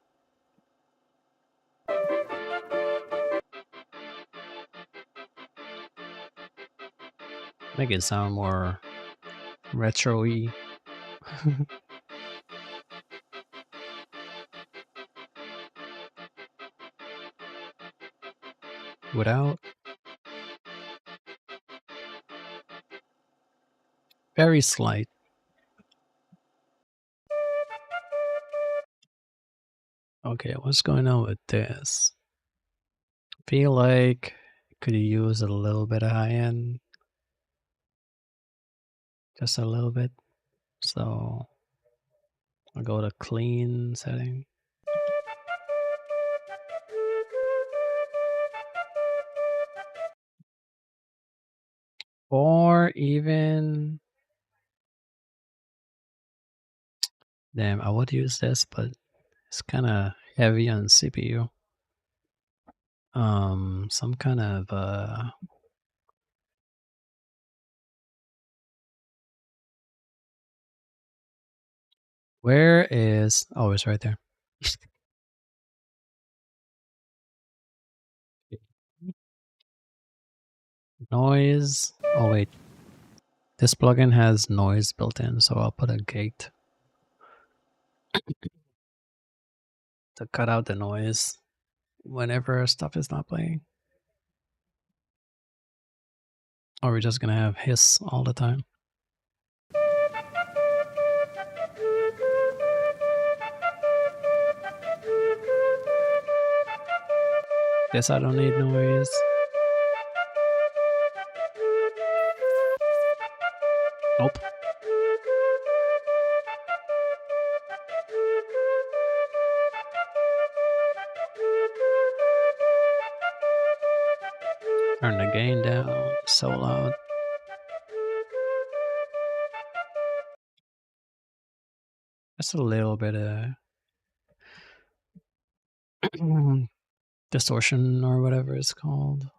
Make it sound more retro-y. Without. Very slight. Okay, what's going on with this? Feel like could use a little bit of high end. Just a little bit. So I'll go to clean setting. Or even, damn, I would use this, but it's kind of heavy on CPU. Some kind of where is, oh, it's right there. Noise. Oh wait, this plugin has noise built in, so I'll put a gate to cut out the noise whenever stuff is not playing. Or we're just gonna have hiss all the time. This I don't need noise. Nope. Turn the gain down, so loud. Just a little bit of distortion or whatever it's called.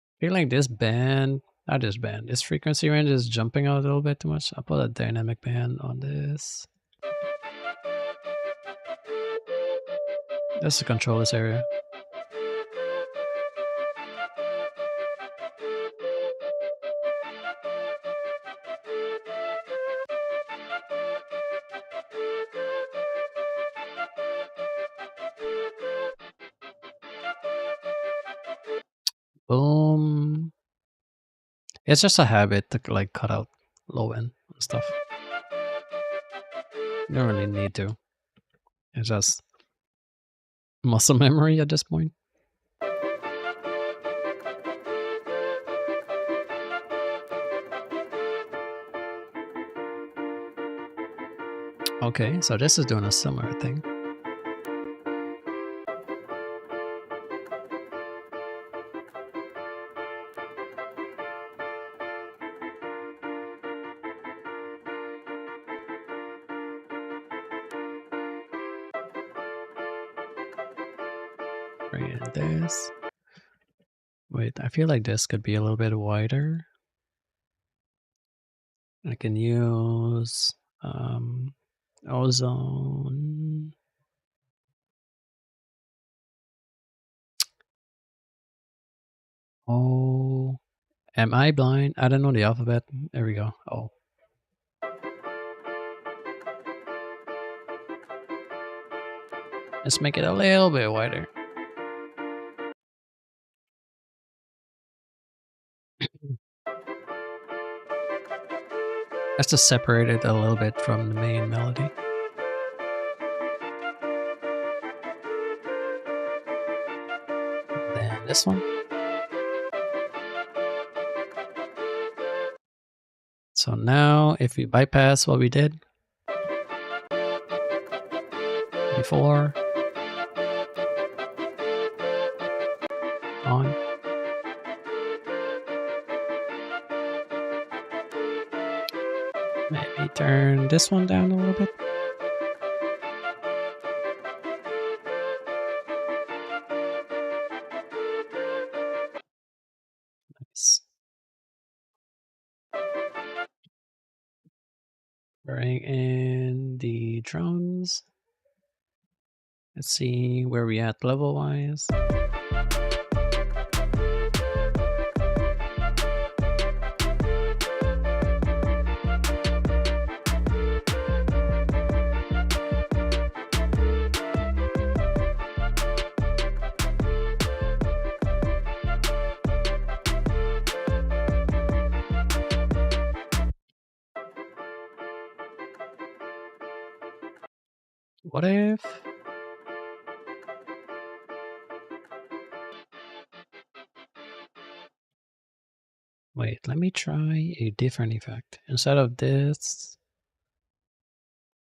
I feel like this band, not this band, this frequency range is jumping out a little bit too much. I'll put a dynamic band on this. Just to control this area. Boom. It's just a habit to like cut out low end and stuff. You don't really need to. It's just muscle memory at this point. Okay, so this is doing a similar thing. Bring in this. Wait, I feel like this could be a little bit wider. I can use ozone. Oh, am I blind? I don't know the alphabet. There we go. Oh. Let's make it a little bit wider. Let's just separate it a little bit from the main melody. Then this one. So now if we bypass what we did before, on, maybe turn this one down a little bit. Nice. Bring in the drums. Let's see where we at level wise. What if wait, let me try a different effect. Instead of this,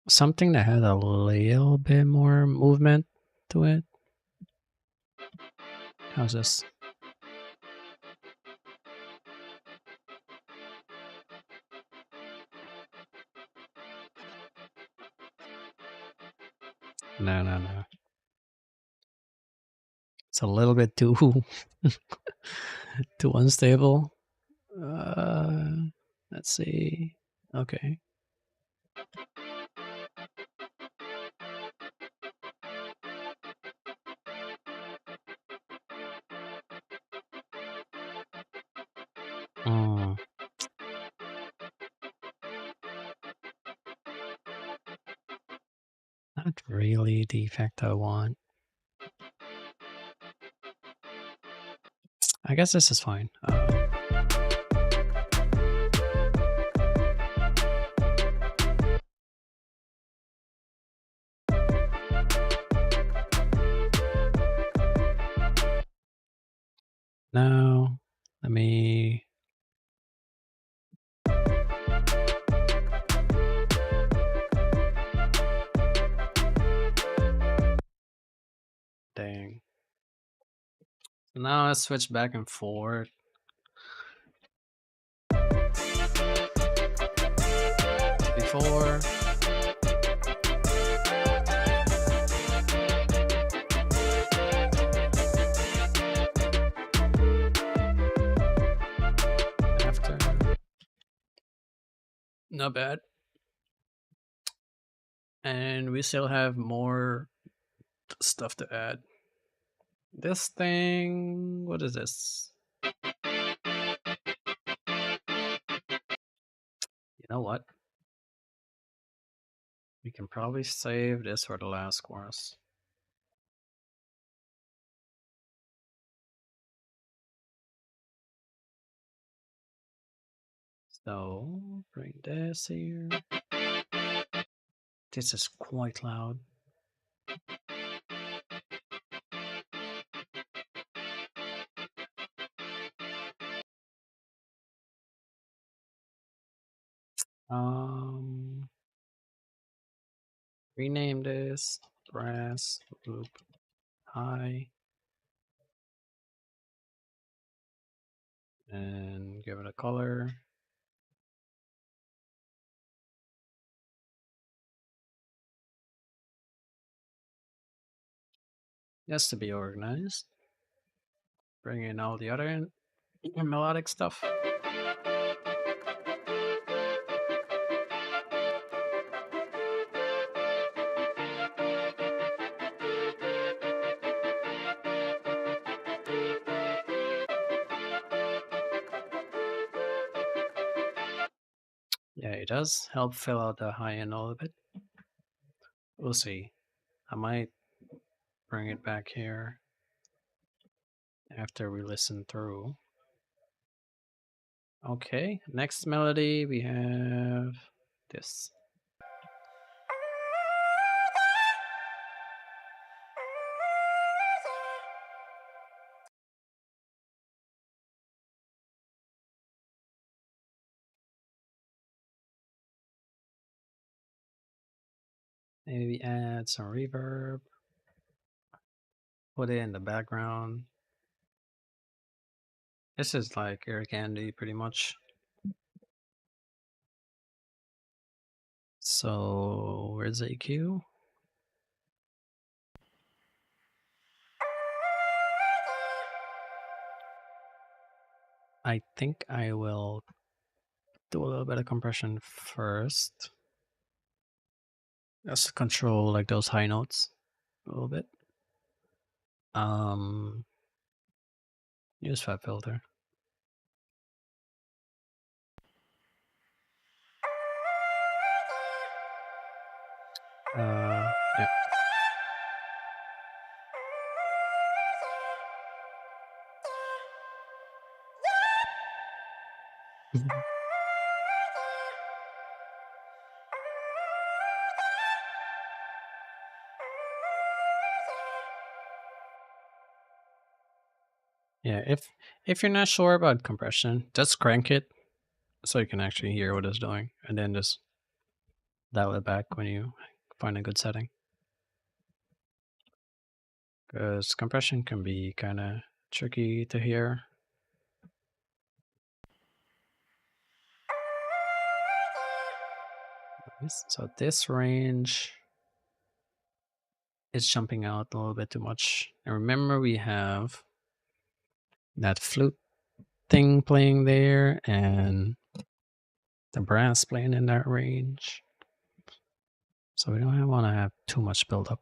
something that had a little bit more movement to it. How's this? No. It's a little bit too too unstable. Let's see. Okay. Mm, not really the effect I want. I guess this is fine. Now, let me. Dang. So now let's switch back and forth. Before. After. Not bad. And we still have more stuff to add. This thing, what is this? You know what? We can probably save this for the last course. So, bring this here. This is quite loud. Rename this brass loop high and give it a color. Just to be organized. Bring in all the other melodic stuff. Yeah, it does help fill out the high end a little bit. We'll see. I might bring it back here after we listen through. Okay, next melody we have this. Maybe add some reverb. Put it in the background. This is like Air Candy pretty much. So where's EQ? I think I will do a little bit of compression first. Just control like those high notes a little bit. Use FabFilter. Yeah. Yeah, if you're not sure about compression, just crank it so you can actually hear what it's doing, and then just dial it back when you find a good setting. Because compression can be kind of tricky to hear. So this range is jumping out a little bit too much. And remember, we have that flute thing playing there and the brass playing in that range. So we don't want to have too much buildup.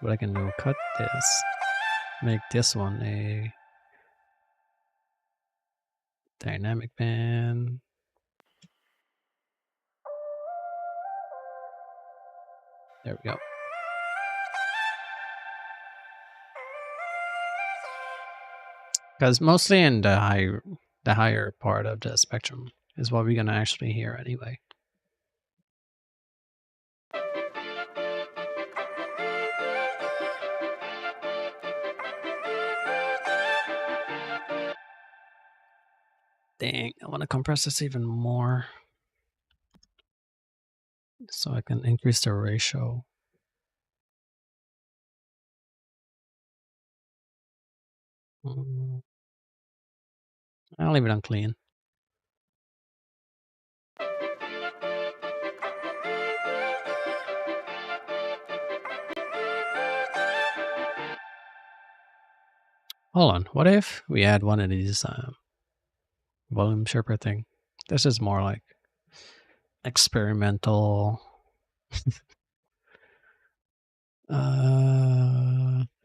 What I can do, cut this, make this one a dynamic band. There we go. Because mostly in the higher part of the spectrum is what we're gonna actually hear anyway. Dang, I want to compress this even more so I can increase the ratio. I'll leave it on clean. Hold on, what if we add one of these volume sharper thing? This is more like experimental.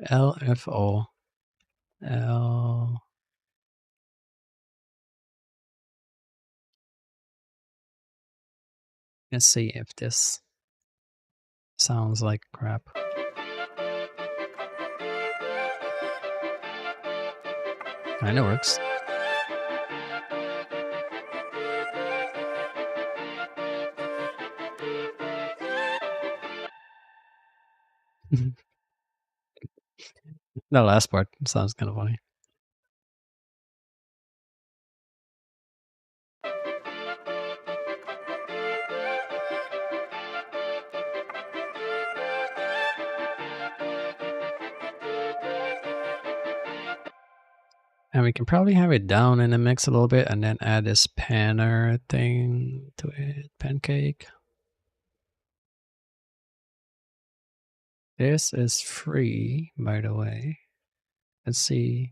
LFO. L. Let's see if this sounds like crap. Kinda works. The last part sounds kind of funny. And we can probably have it down in the mix a little bit and then add this panner thing to it. Pancake. This is free, by the way. Let's see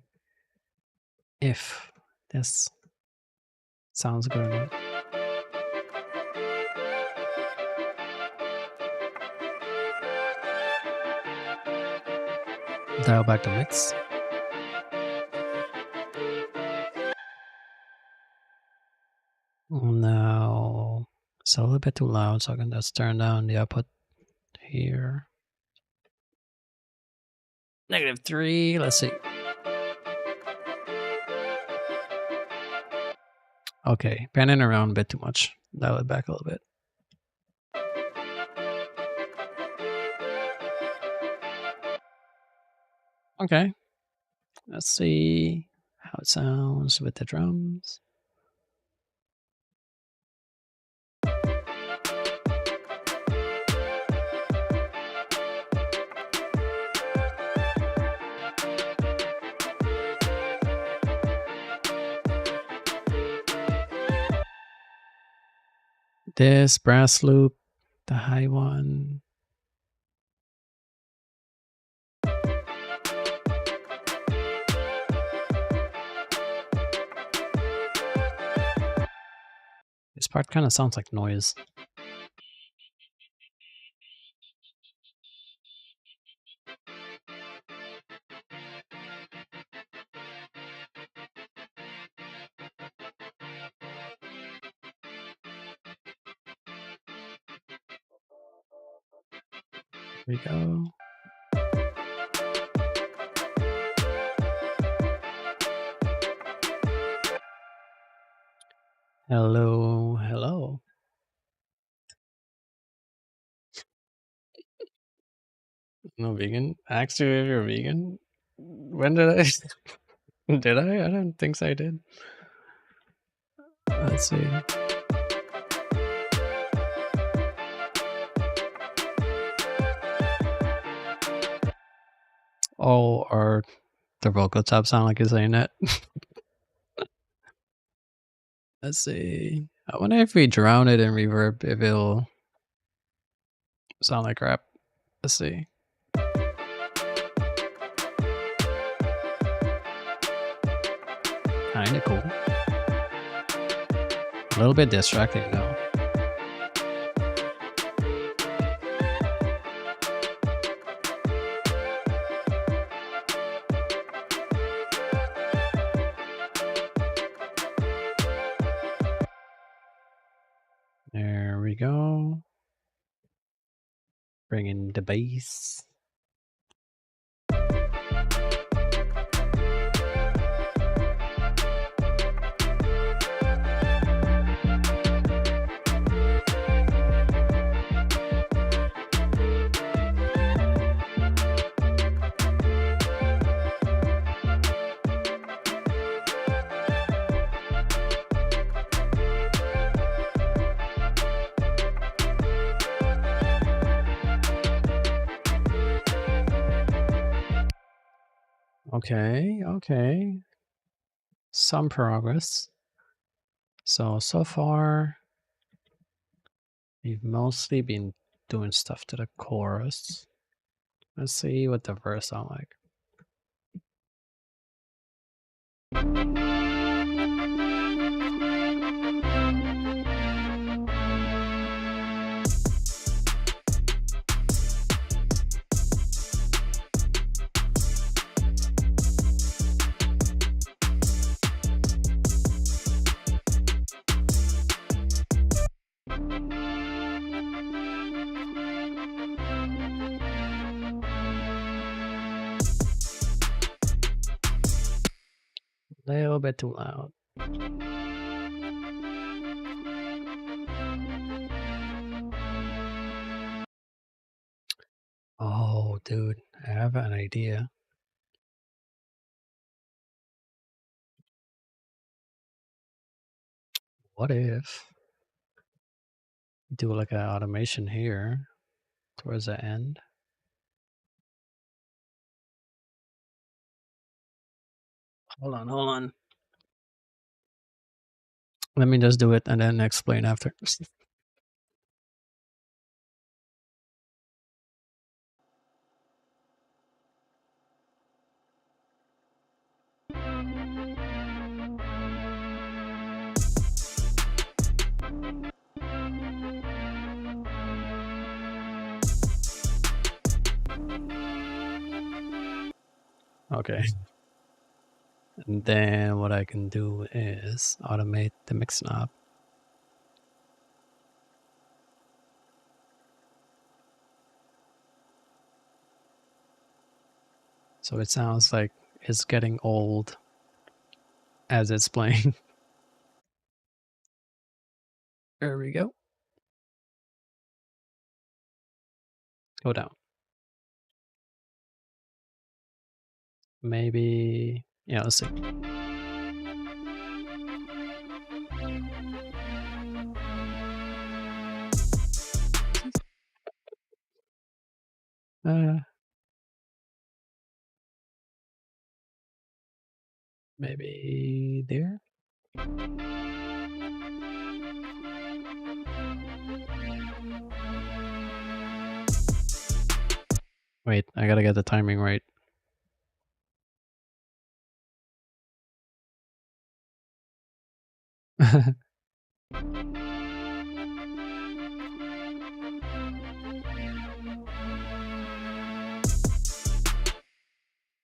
if this sounds good or not. Dial back the mix. Now it's a little bit too loud, so I can just turn down the output here. -3, let's see. Okay, panning around a bit too much. Dial it back a little bit. Okay, let's see how it sounds with the drums. this brass loop, the high one. This part kind of sounds like noise. Here we go. Hello, hello. No vegan? Asked you if you're vegan? When did I? Did I? I don't think I did. Let's see. Oh, or the vocal top sound like you're saying that. Let's see. I wonder if we drown it in reverb, if it'll sound like crap. Let's see. Kinda cool. A little bit distracting though. There we go. Bring in the bass. Okay, okay. Some progress. So far, we've mostly been doing stuff to the chorus. Let's see what the verse sound like. A little bit too loud. Oh, dude, I have an idea. What if do like an automation here towards the end? Hold on. Let me just do it and then explain after. Okay. And then what I can do is automate the mix knob. So it sounds like it's getting old as it's playing. There we go. Go down. Maybe, yeah, let's see. Maybe there. Wait, I gotta get the timing right.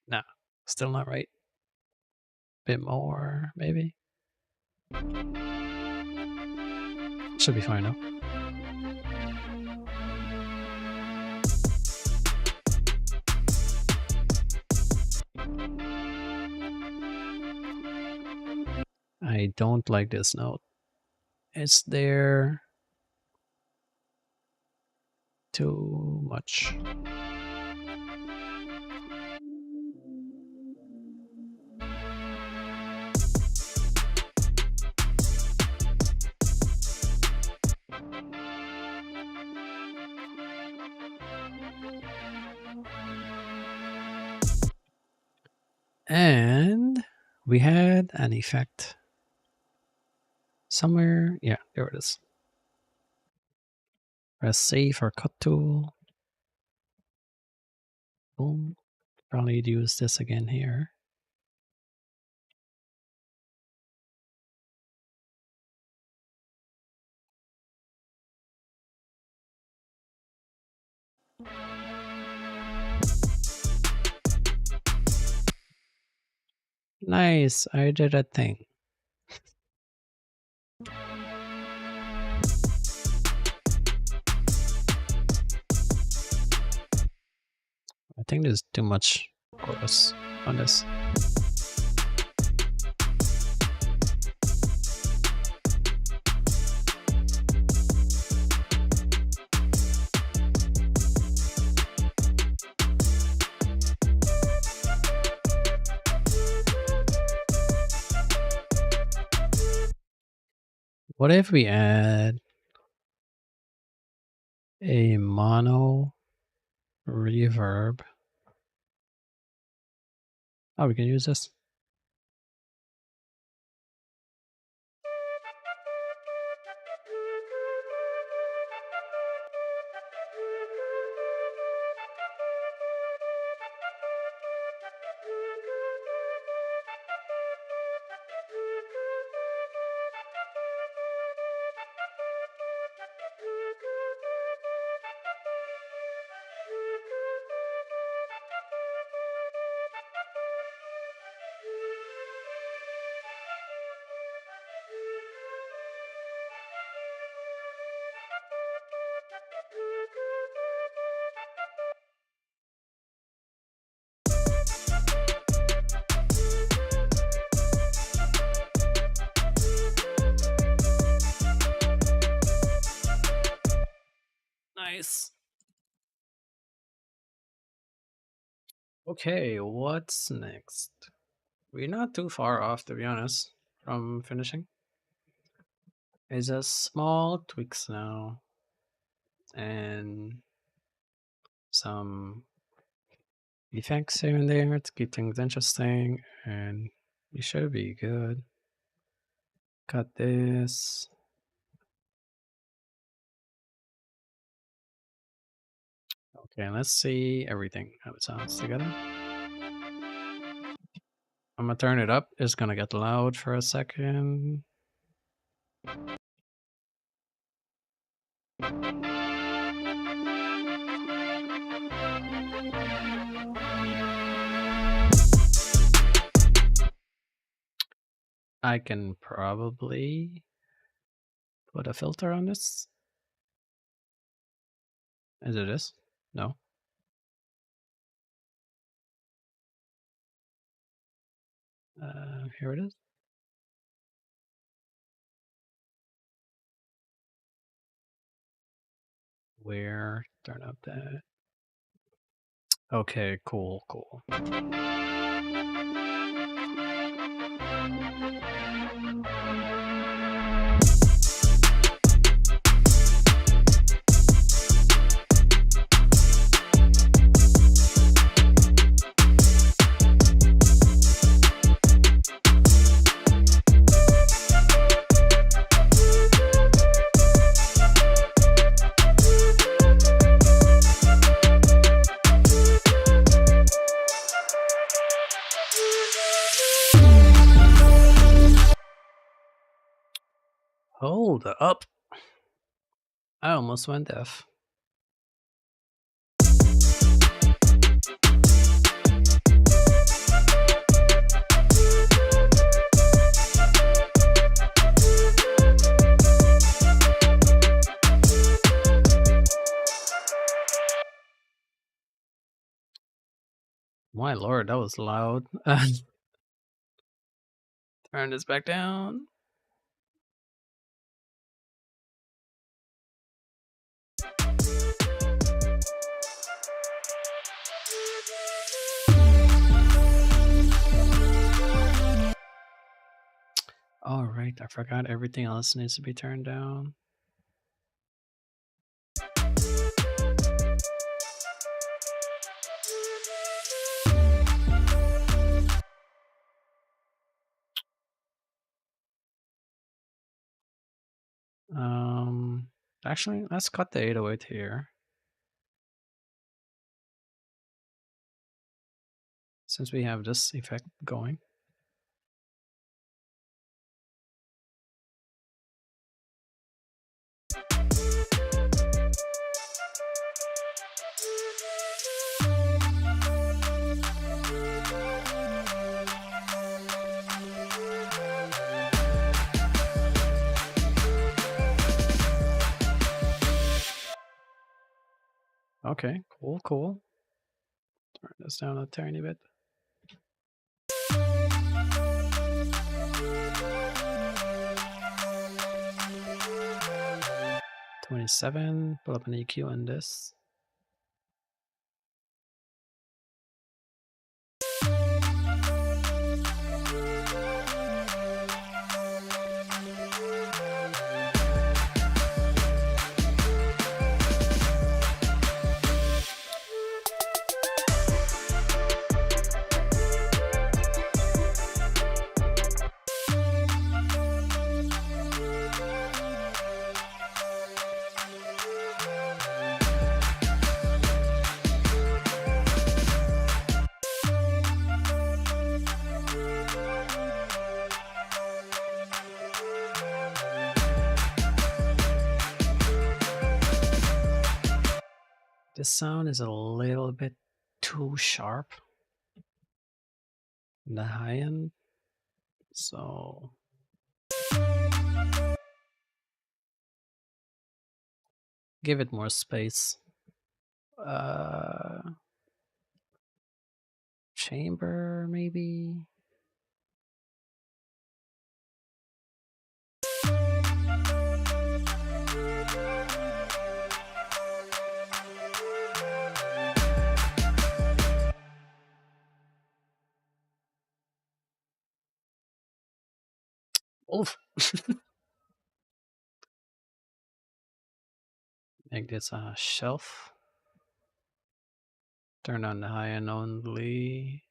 No, still not right. Bit more, maybe. Should be fine now. I don't like this note. It's there too much. And we had an effect somewhere. Yeah, there it is. Press C for cut tool. Boom. Probably use this again here. Nice, I did a thing. I think there's too much chorus on this. What if we add a mono reverb? Oh, we can use this. Nice. Okay, what's next? We're not too far off, to be honest, from finishing. It's just small tweaks now. And some effects here and there to keep things interesting. And we should be good. Cut this. Okay, let's see everything, how it sounds together. I'm gonna turn it up. It's gonna get loud for a second. I can probably put a filter on this. Is it this? No. Here it is. Where? Turn up that. Okay, cool, cool. Hold up. I almost went deaf. My lord, that was loud. Turn this back down. All right, I forgot everything else needs to be turned down. Actually, let's cut the 808 here. Since we have this effect going. Okay, cool. Turn this down a tiny bit. $27. Put up an EQ on this. This sound is a little bit too sharp in the high end, so give it more space. Chamber maybe. Oof. Make this a shelf. Turn on the high end only.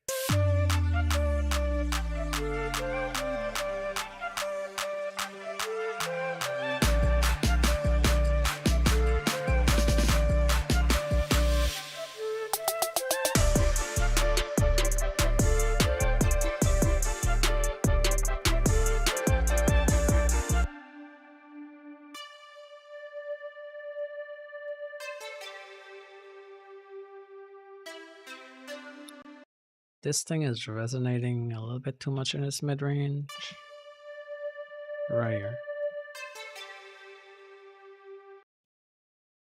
This thing is resonating a little bit too much in its mid-range. Right here.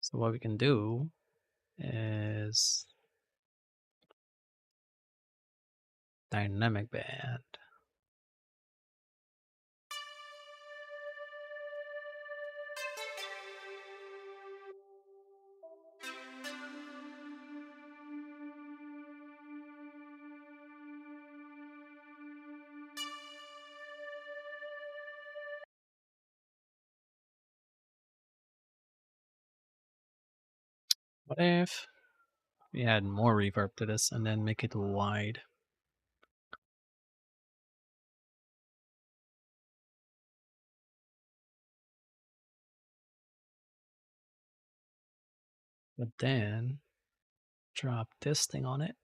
So what we can do is dynamic band. What if we add more reverb to this and then make it wide? But then drop this thing on it.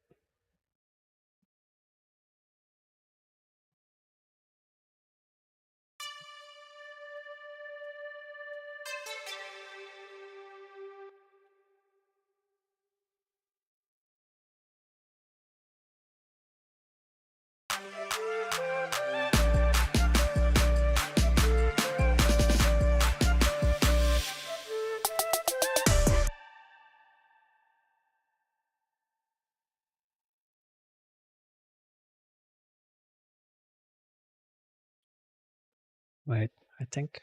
Wait, I think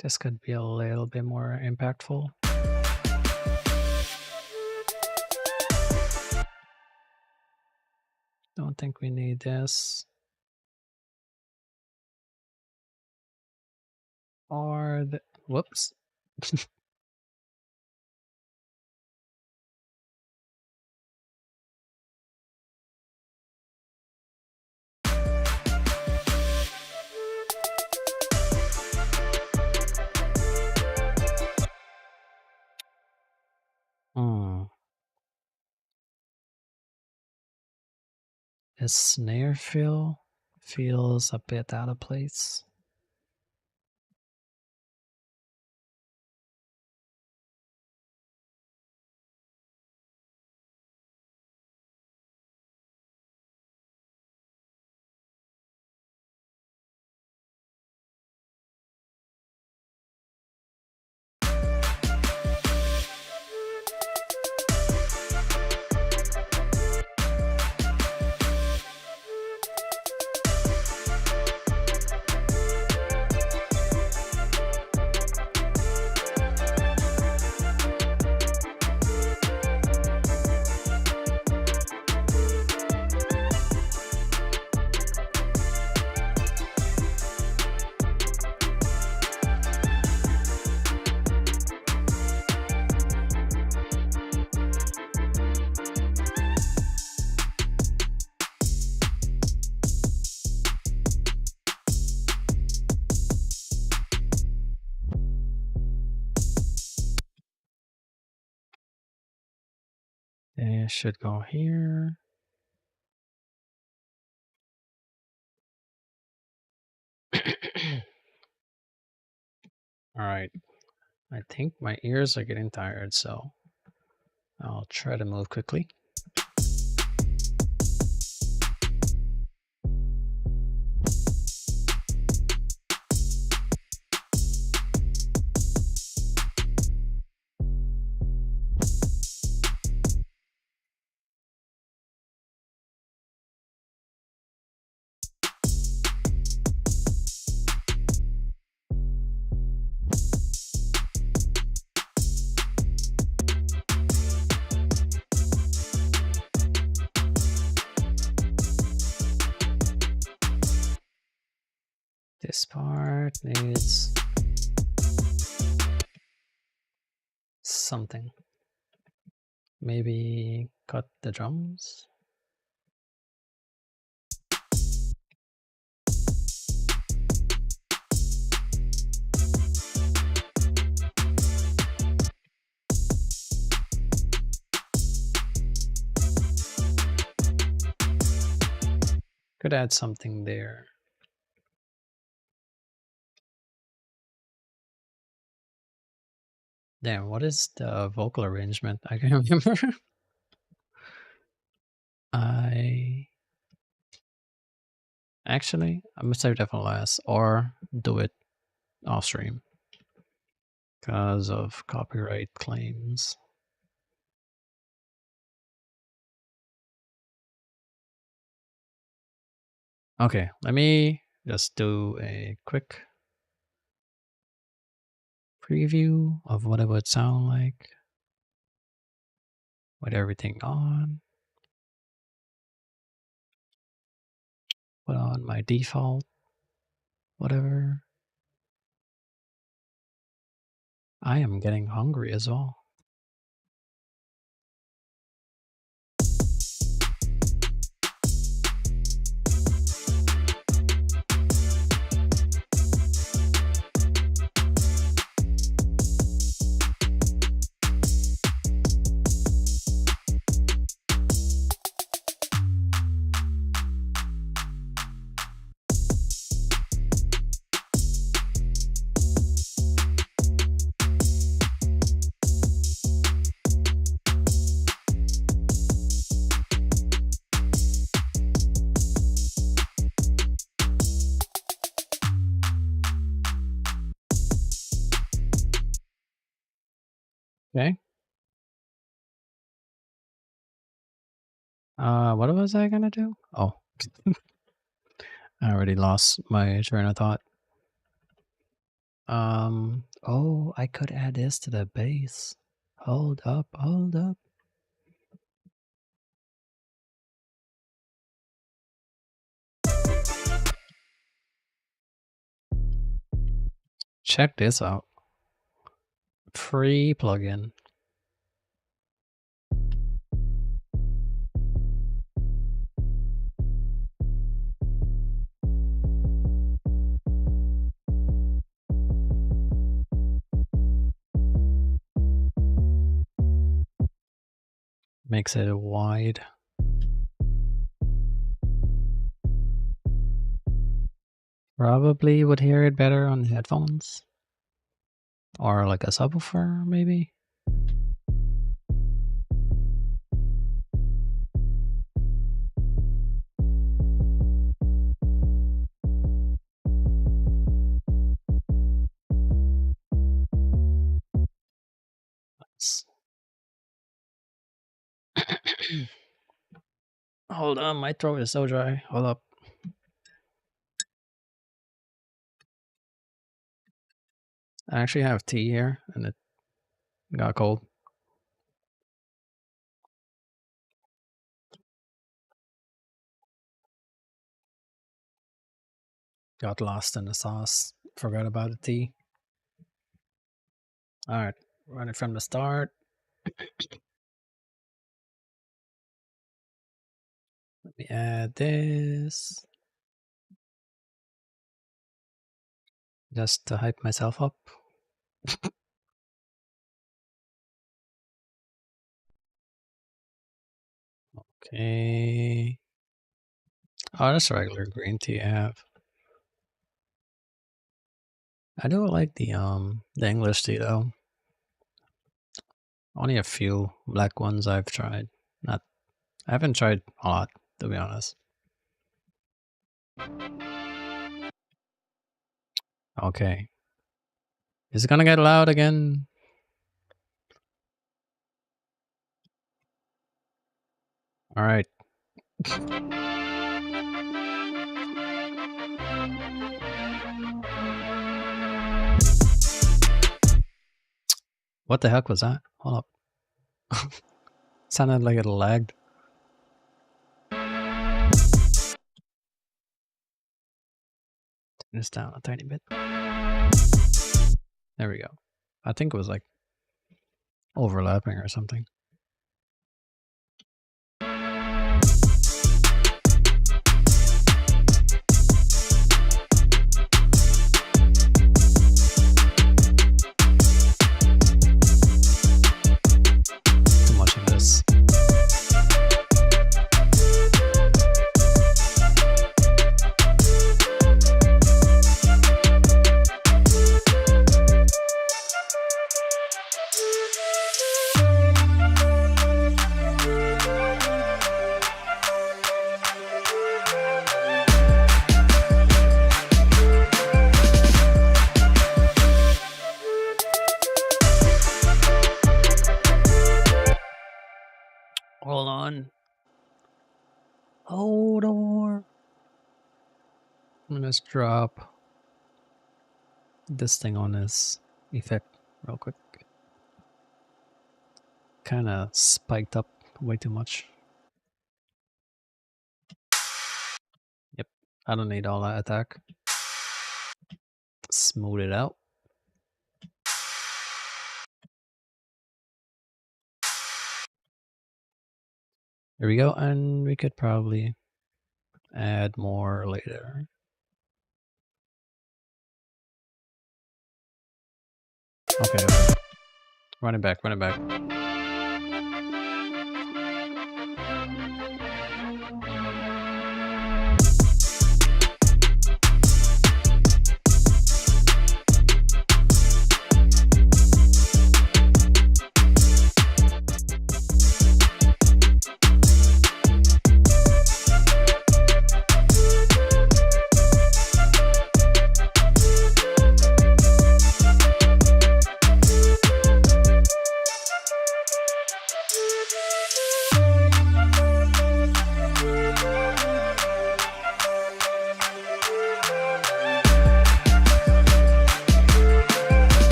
this could be a little bit more impactful. Don't think we need this. Or the, whoops. This snare fill feels a bit out of place. It should go here. All right. I think my ears are getting tired, so I'll try to move quickly. This part needs something. Maybe cut the drums. Could add something there. Damn, what is the vocal arrangement? I can't remember. Actually, I'm gonna save that for last, or do it off stream because of copyright claims. Okay, let me just do a quick preview of what it would sound like with everything on. Put on my default, whatever. I am getting hungry as well. Okay. What was I gonna do? Oh, I already lost my train of thought. Oh, I could add this to the base. Hold up, hold up. Check this out. Free plugin. Makes it wide. Probably would hear it better on headphones. Or like a subwoofer, maybe? Nice. Hold on, my throat is so dry. Hold up. I actually have tea here and it got cold. Got lost in the sauce. Forgot about the tea. Alright, run it from the start. Let me add this. Just to hype myself up. Okay. Oh, that's regular green tea I have. I do like the English tea though. Only a few black ones I've tried. I haven't tried a lot, to be honest. Okay. Is it gonna get loud again? Alright. What the heck was that? Hold up. Sounded like it lagged. Turn this down a tiny bit. There we go. I think it was like overlapping or something. Too much of this. Hold on. Hold on. Let's drop this thing on this effect real quick. Kind of spiked up way too much. Yep, I don't need all that attack. Smooth it out. There we go, and we could probably add more later. Okay, run it back, run it back.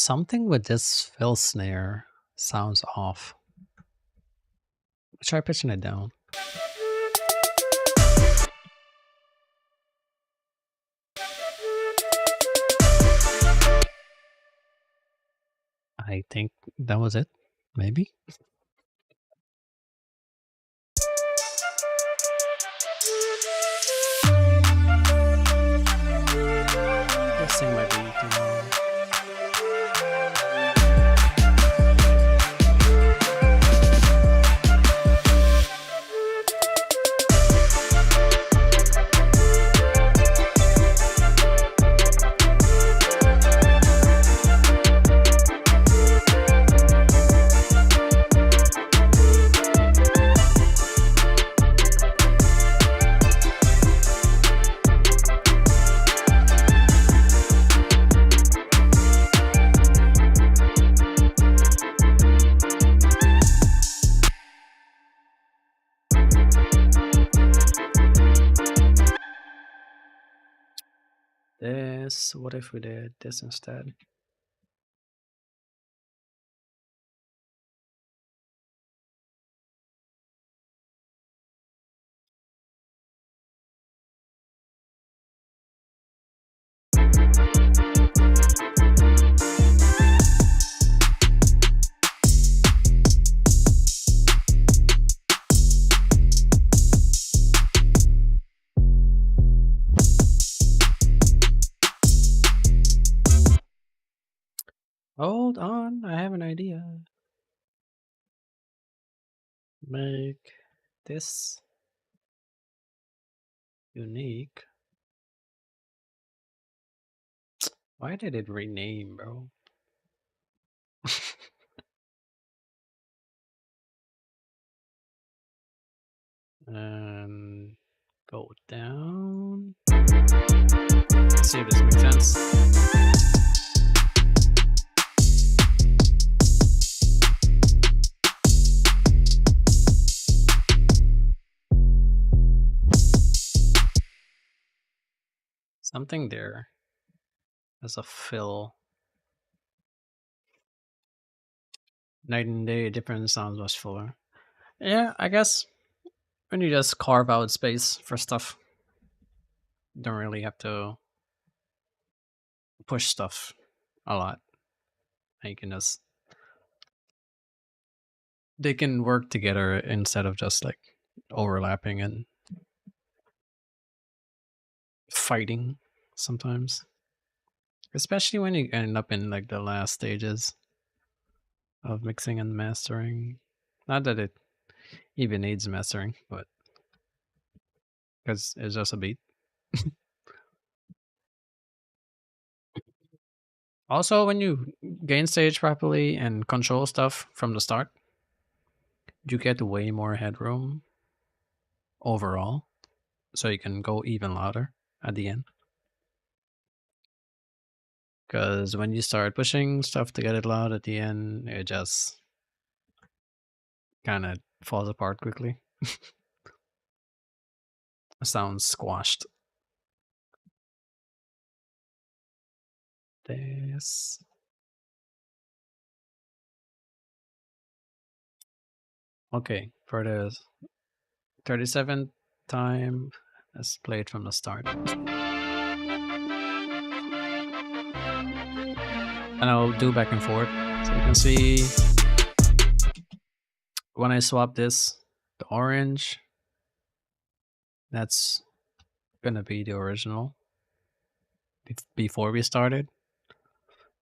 Something with this fill snare sounds off. Try pitching it down. I think that was it. Maybe. This thing might be too long. This, what if we did this instead? Hold on, I have an idea. Make this unique. Why did it rename, bro? And go down. Let's see if this makes sense. Something there as a fill. Night and day, different sounds much fuller. Yeah, I guess when you just carve out space for stuff, you don't really have to push stuff a lot. You can just, they can work together instead of just like overlapping and fighting sometimes, especially when you end up in like the last stages of mixing and mastering. Not that it even needs mastering, but because it's just a beat. Also, when you gain stage properly and control stuff from the start, you get way more headroom overall, so you can go even louder at the end. Because when you start pushing stuff to get it loud at the end, it just kind of falls apart quickly. Sounds squashed. This. Okay, for the 37th time, let's play it from the start. And I'll do back and forth. So you can see when I swap this, the orange, that's gonna be the original before we started.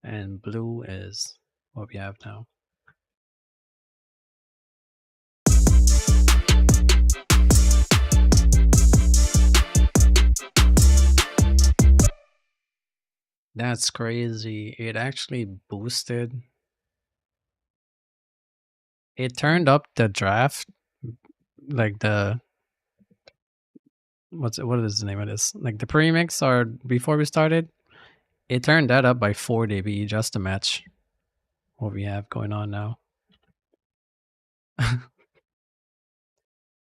And blue is what we have now. That's crazy. It actually boosted. It turned up the draft, like the what is the name of this? Like the premix or before we started, it turned that up by 4 dB just to match what we have going on now.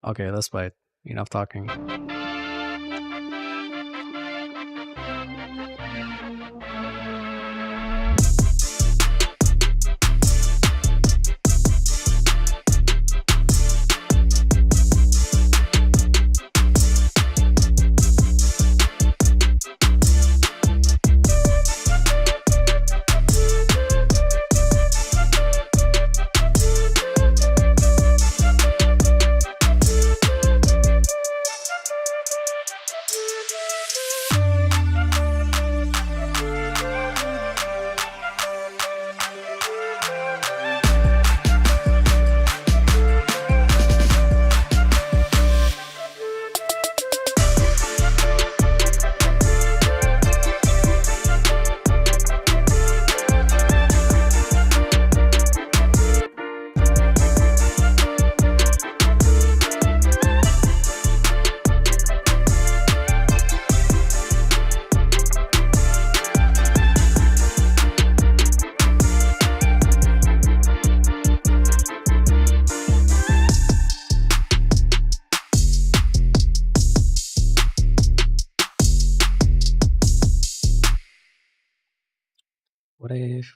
Okay, let's play it. Enough talking.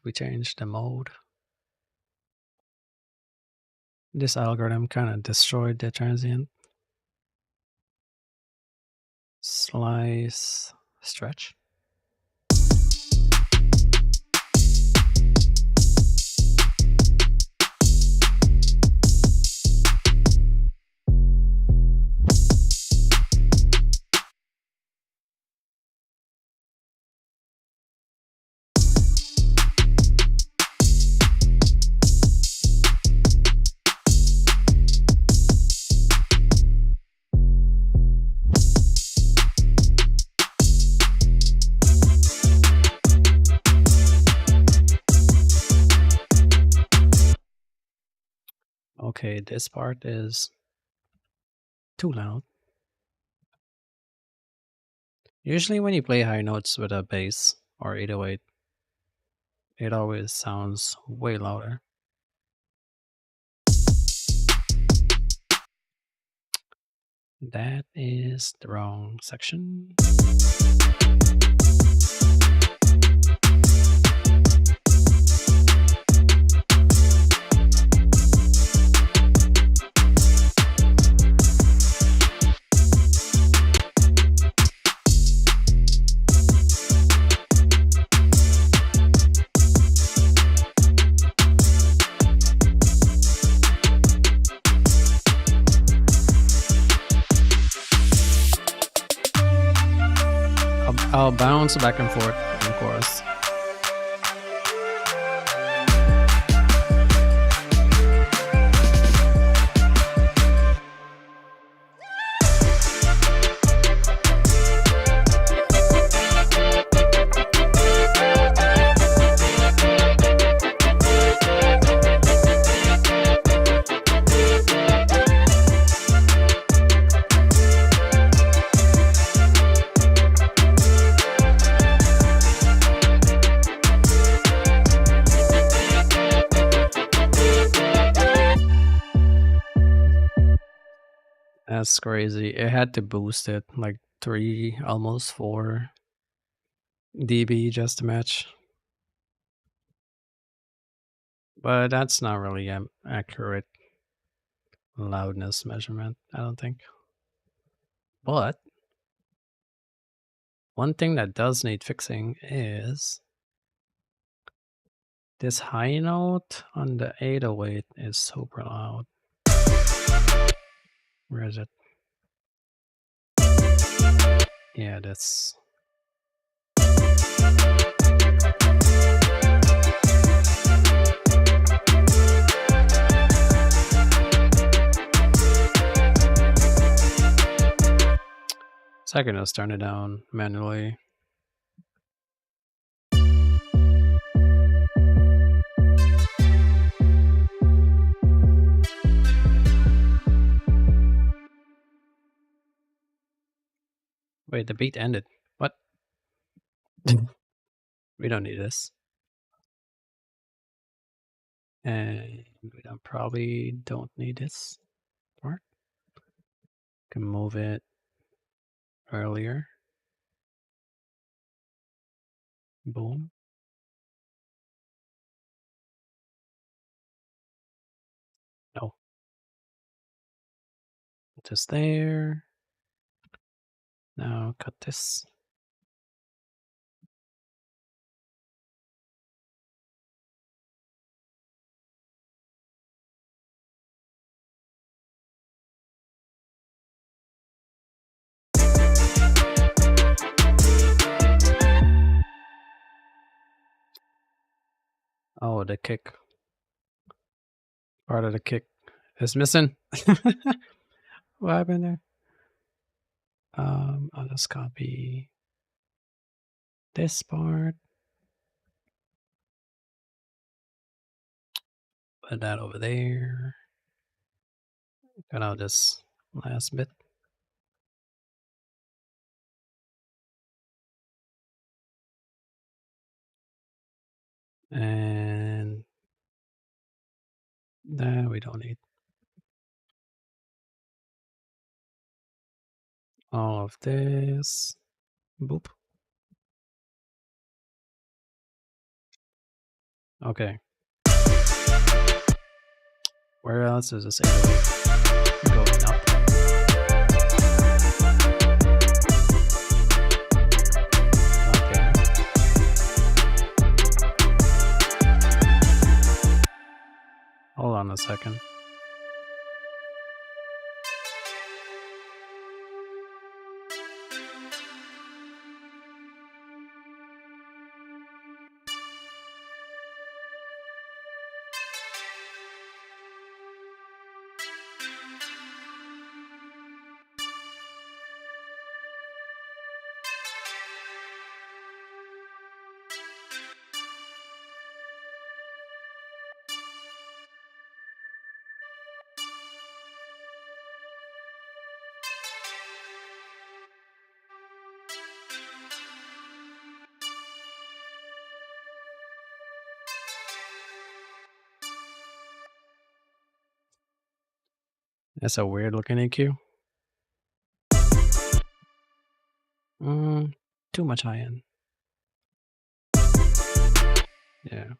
we change the mode. This algorithm kind of destroyed the transient. Slice, stretch. Okay, this part is too loud. Usually when you play high notes with a bass or 808, it always sounds way louder. That is the wrong section. I'll bounce back and forth in chorus. That's crazy. It had to boost it like 3, almost 4 dB just to match. But that's not really an accurate loudness measurement, I don't think. But one thing that does need fixing is this high note on the 808 is super loud. Where is it? Yeah, that's... So I can just turn it down manually. Wait, the beat ended. What? We don't need this. And we probably don't need this part. Can move it earlier. Boom. No. Just there. Now cut this. Oh, the kick. Part of the kick is missing. What happened there? I'll just copy this part. Put that over there. Cut out this last bit. And that we don't need. All of this. Boop. Okay. Where else is this 808 going up? Not there. Hold on a second. That's a weird looking EQ. Too much high end. Yeah.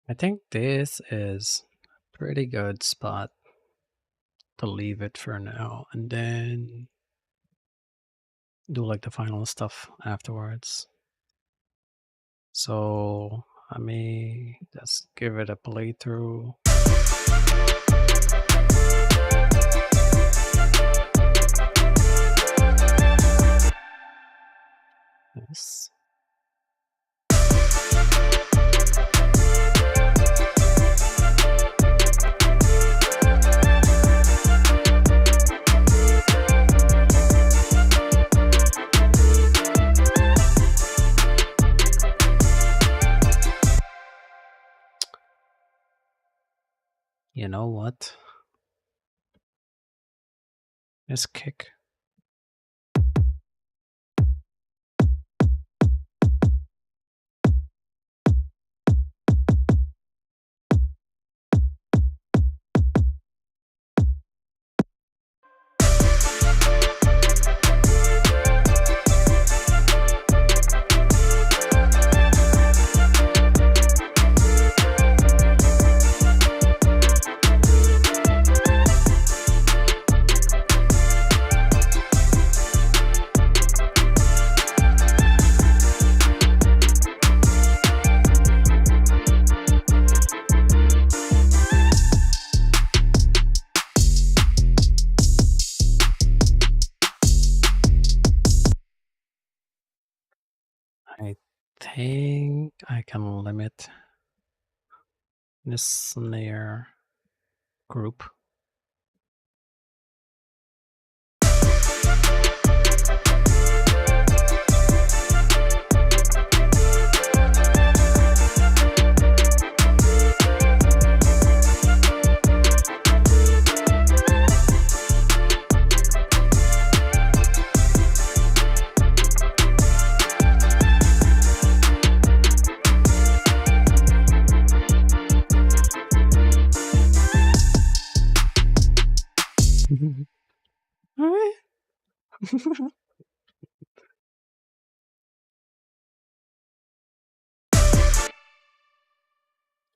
I think this is a pretty good spot to leave it for now, and then do like the final stuff afterwards. So let me just give it a playthrough. Yes. You know what? Let's kick. I think I can limit this snare group. Alright.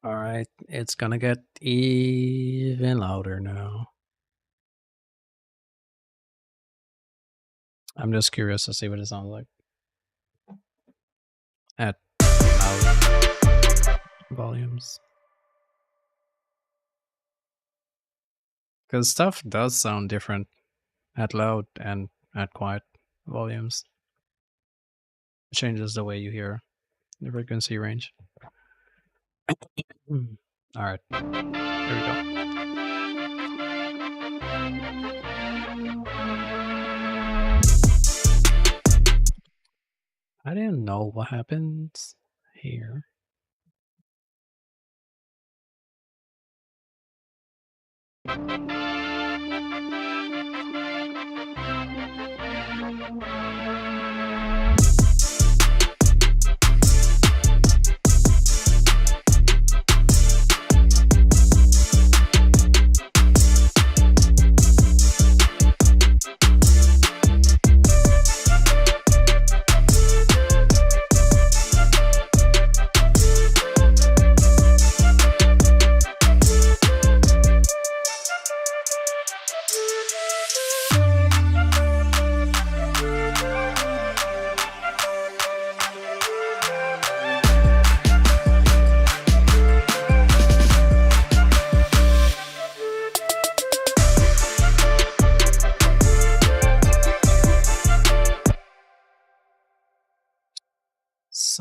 Alright, it's gonna get even louder now. I'm just curious to see what it sounds like at loud volumes. Because stuff does sound different at loud and at quiet volumes. It changes the way you hear the frequency range. Alright, here we go. I didn't know what happens here.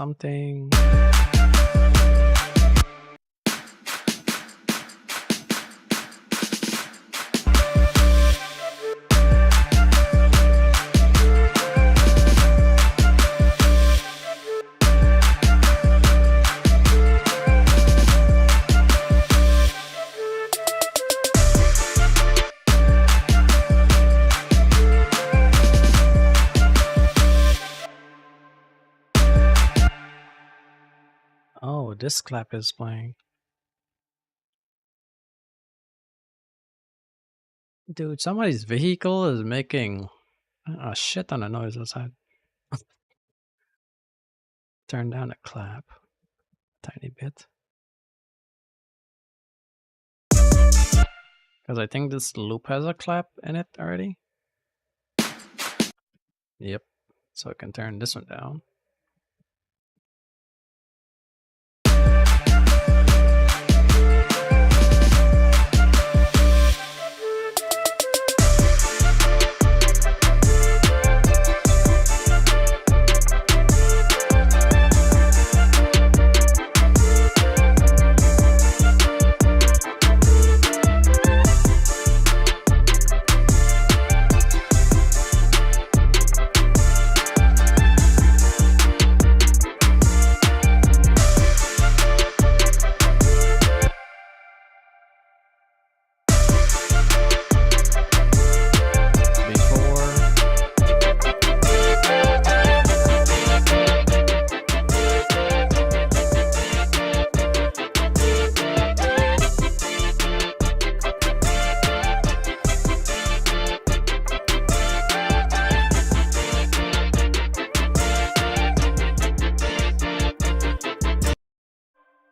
something. Oh, this clap is playing. Dude, somebody's vehicle is making a shit ton of noise outside. Turn down the clap a tiny bit. Because I think this loop has a clap in it already. Yep. So I can turn this one down.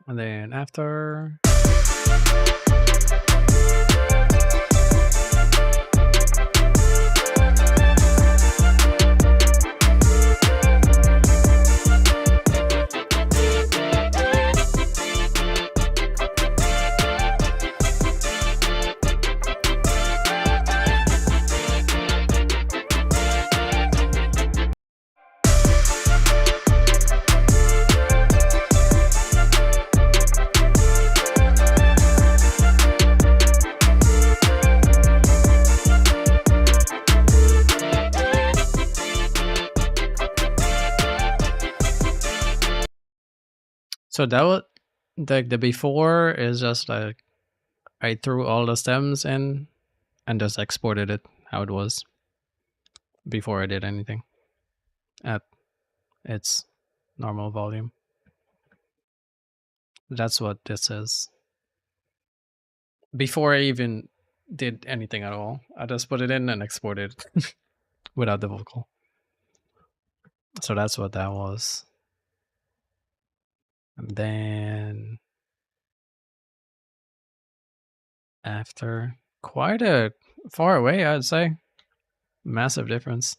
And then after. So that was the before is just like I threw all the stems in and just exported it how it was before I did anything at its normal volume. That's what this is. Before I even did anything at all, I just put it in and exported it without the vocal. So that's what that was. And then after, quite a far away, I'd say. Massive difference.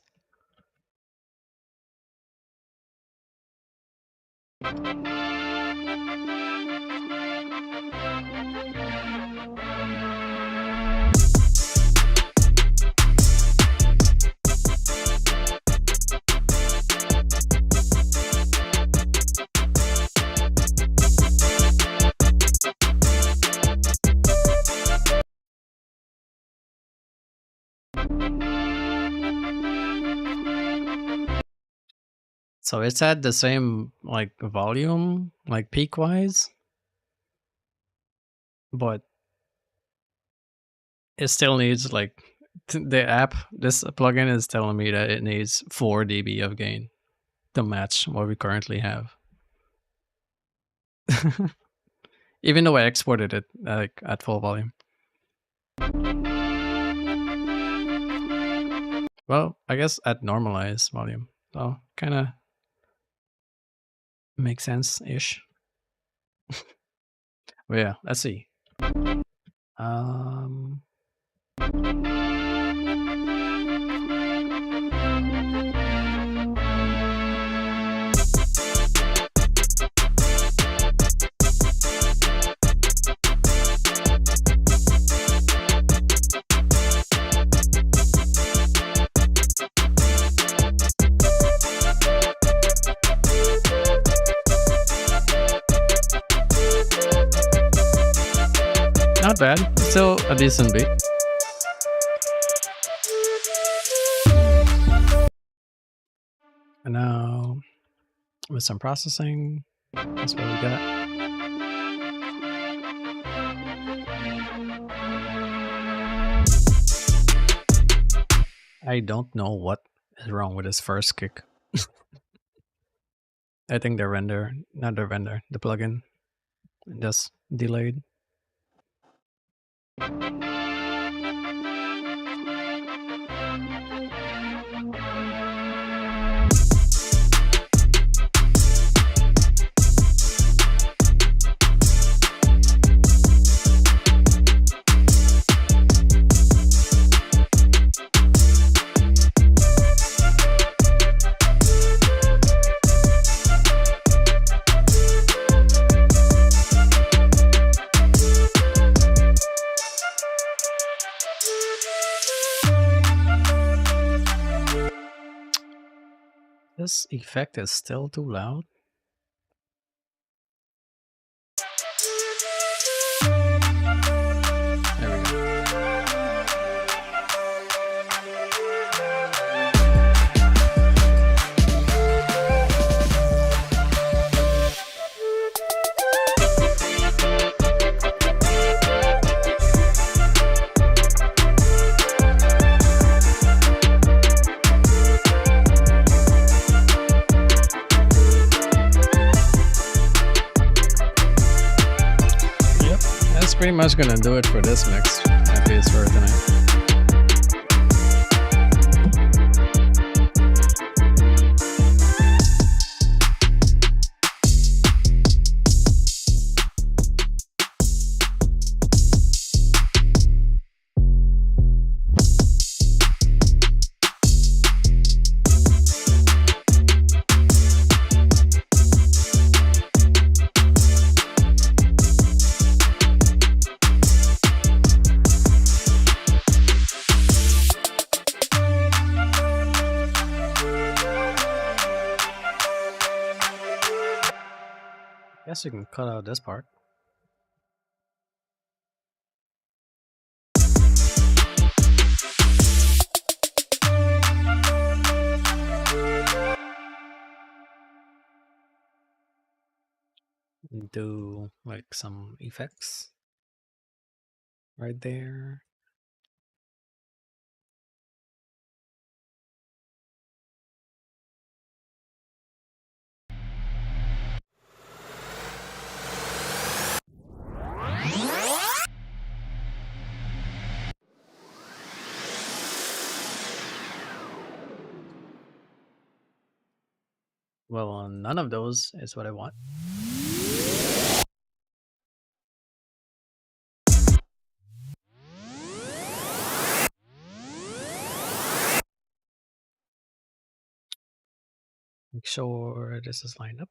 So it's at the same like volume, like peak wise, but it still needs like the app. This plugin is telling me that it needs 4 dB of gain to match what we currently have. Even though I exported it like at full volume. Well, I guess at normalized volume. So kind of makes sense-ish. But yeah, let's see. bad. Still a decent beat. And now with some processing, that's what we got. I don't know what is wrong with this first kick. I think the render, not the render, the plugin just delayed. This effect is still too loud. There we go. Pretty much gonna do it for this mix, at least for tonight. Guess you can cut out this part. Do like some effects right there. Well, none of those is what I want. Make sure this is lined up.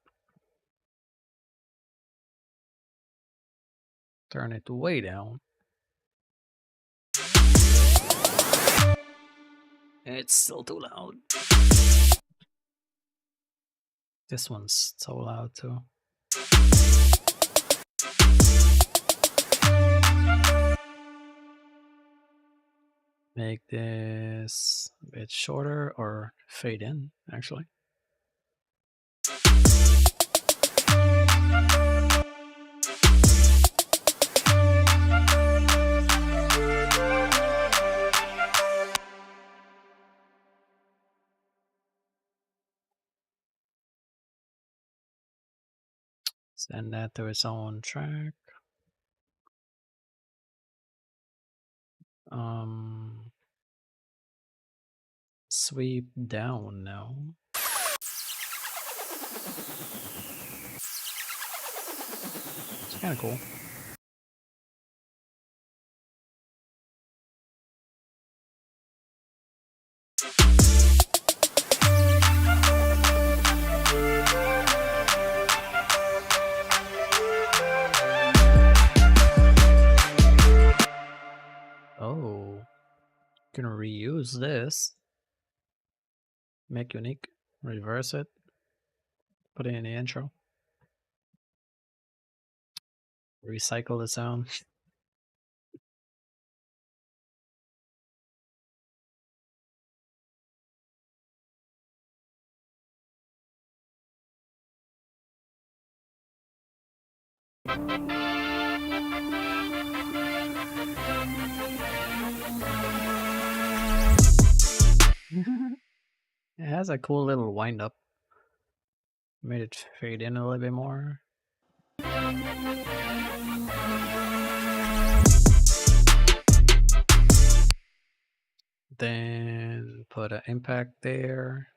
Turn it way down. And it's still too loud. This one's so loud too. Make this a bit shorter or fade in, actually. Send that to its own track. Sweep down now. It's kind of cool. Oh, gonna reuse this. Make unique, reverse it, put it in the intro. Recycle the sound. It has a cool little wind up. Made it fade in a little bit more. Then put an impact there.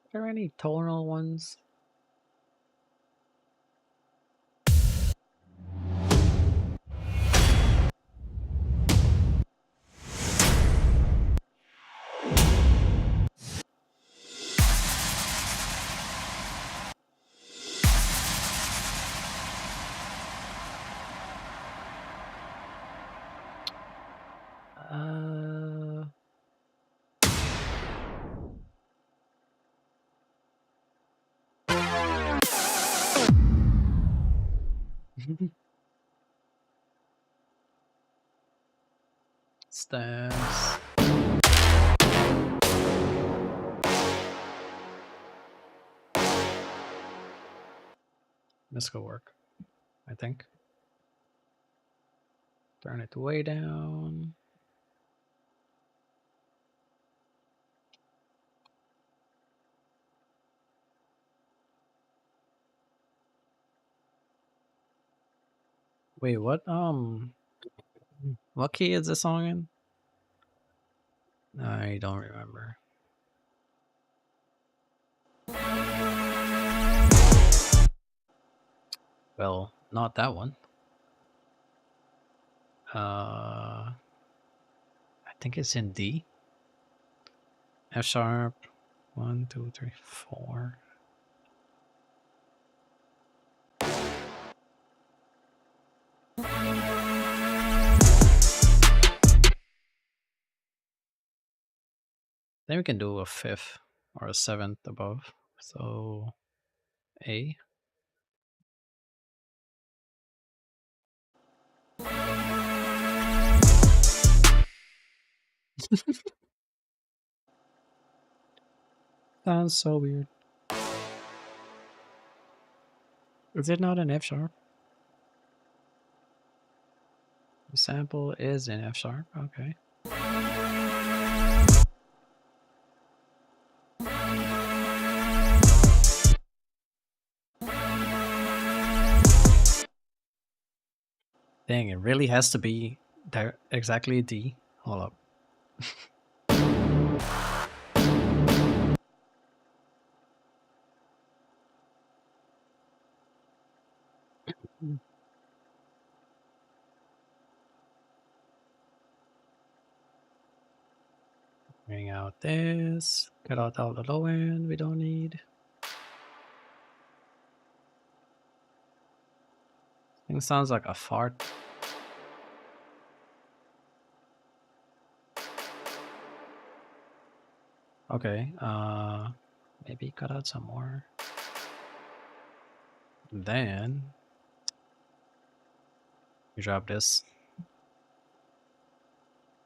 Are there any tonal ones? Stamps. This could work, I think. Turn it way down. Wait, what? What key is this song in? I don't remember. Well, not that one. I think it's in D. F sharp. 1, 2, 3, 4. Then we can do a 5th or a 7th above. So A. Sounds so weird. Is it not an F sharp? The sample is in F sharp. Okay. Dang, it really has to be there exactly D. Hold up. Bring out this. Cut out all the low end we don't need. Thing sounds like a fart. Okay, maybe cut out some more. Then you drop this.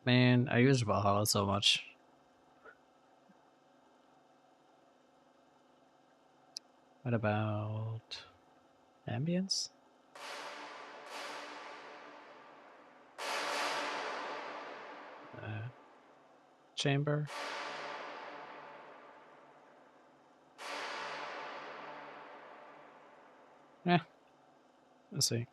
Man, I use Valhalla so much. What about ambience? Chamber. Yeah. Let's see.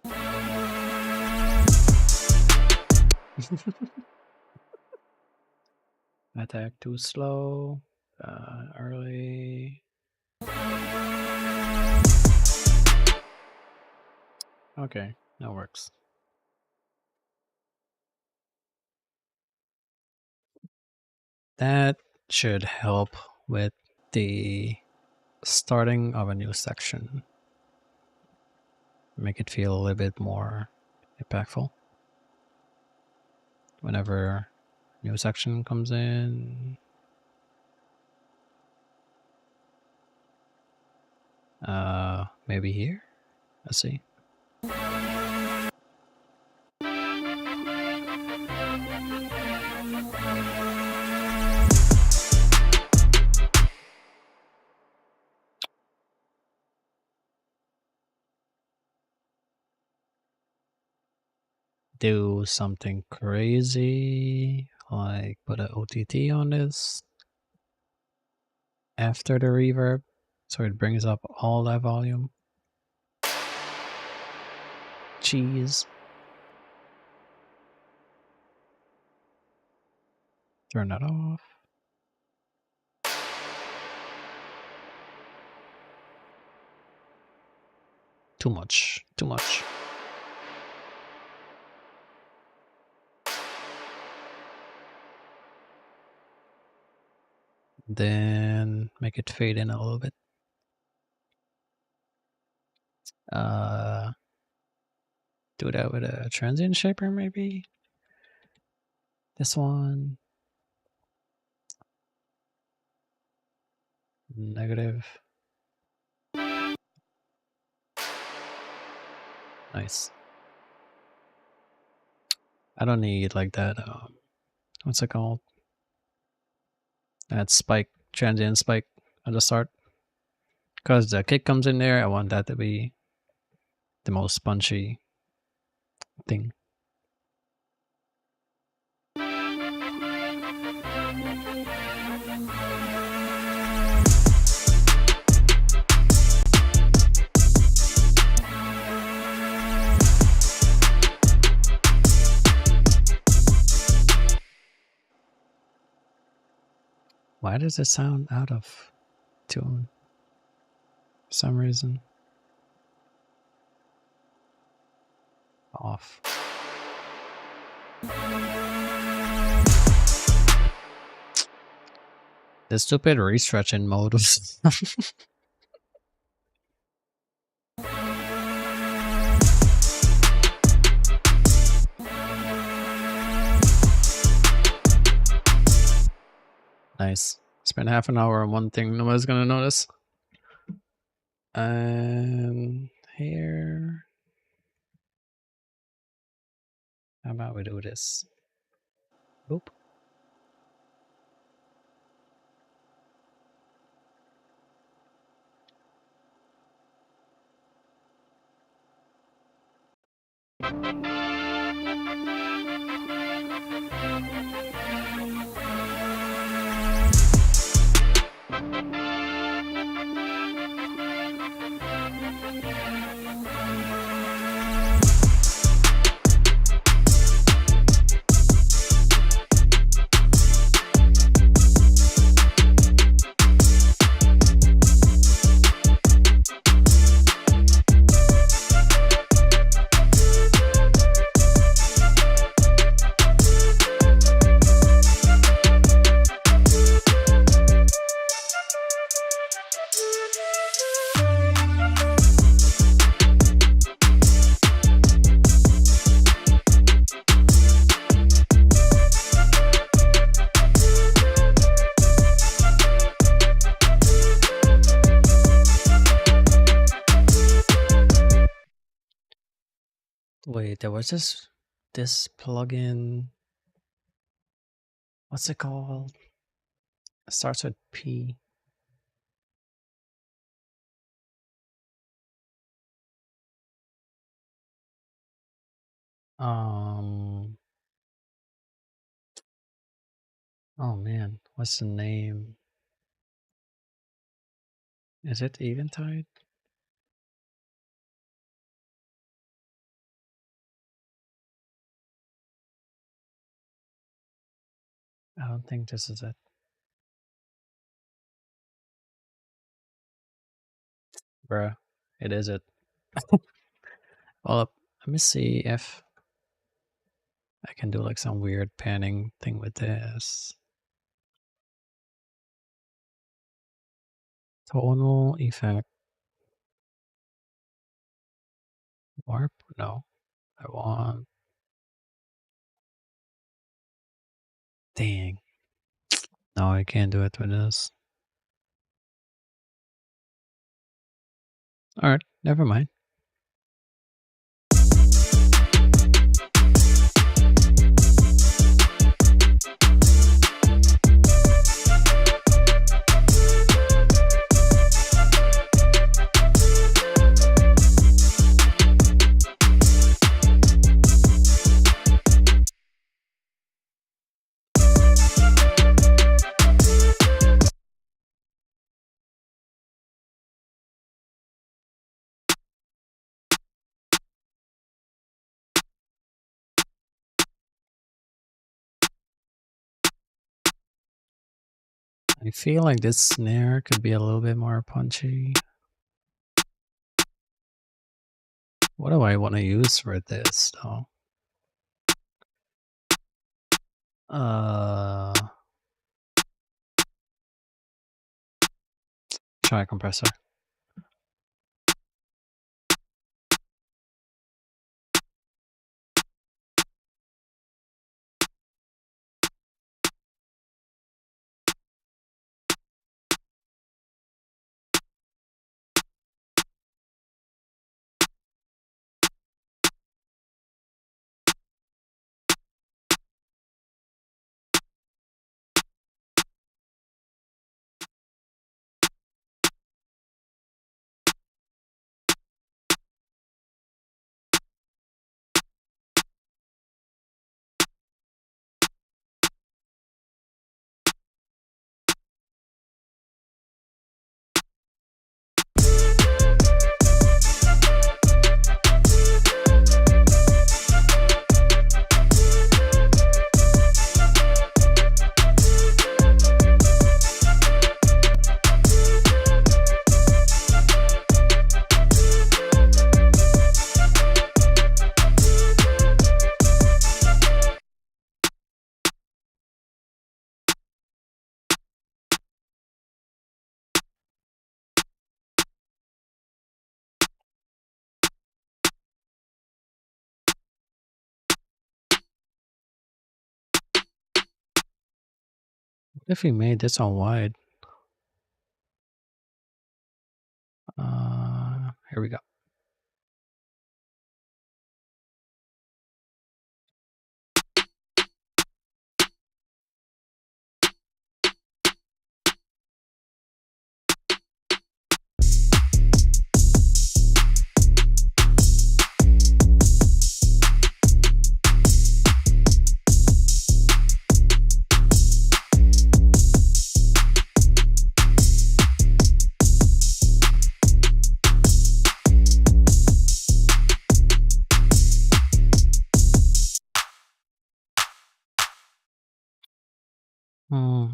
Attack too slow. Early. Okay, that works. That should help with the starting of a new section. Make it feel a little bit more impactful. whenever new section comes in. Maybe here? Let's see. Do something crazy, like put an OTT on this after the reverb, so it brings up all that volume. Cheese. Turn that off. Too much, too much. Then make it fade in a little bit. Do that with a transient shaper, maybe. This one. Negative. Nice. I don't need like that, what's it called? That spike, transient spike at the start. Because the kick comes in there, I want that to be the most punchy thing. Why does it sound out of tune? For some reason. Off. The stupid restretching mode was nice. Spend half an hour on one thing, nobody's gonna notice. And here. How about we do this? Boop. Wait, there was this plugin. What's it called? It starts with P. Oh man, what's the name? Is it Eventide? I don't think this is it. Bruh, it is it. Well, let me see if I can do like some weird panning thing with this. Tonal effect. Warp? No. I want Dang. No, I can't do it with this. Alright, never mind. I feel like this snare could be a little bit more punchy. What do I want to use for this though? Try compressor. What if we made this on wide? Here we go.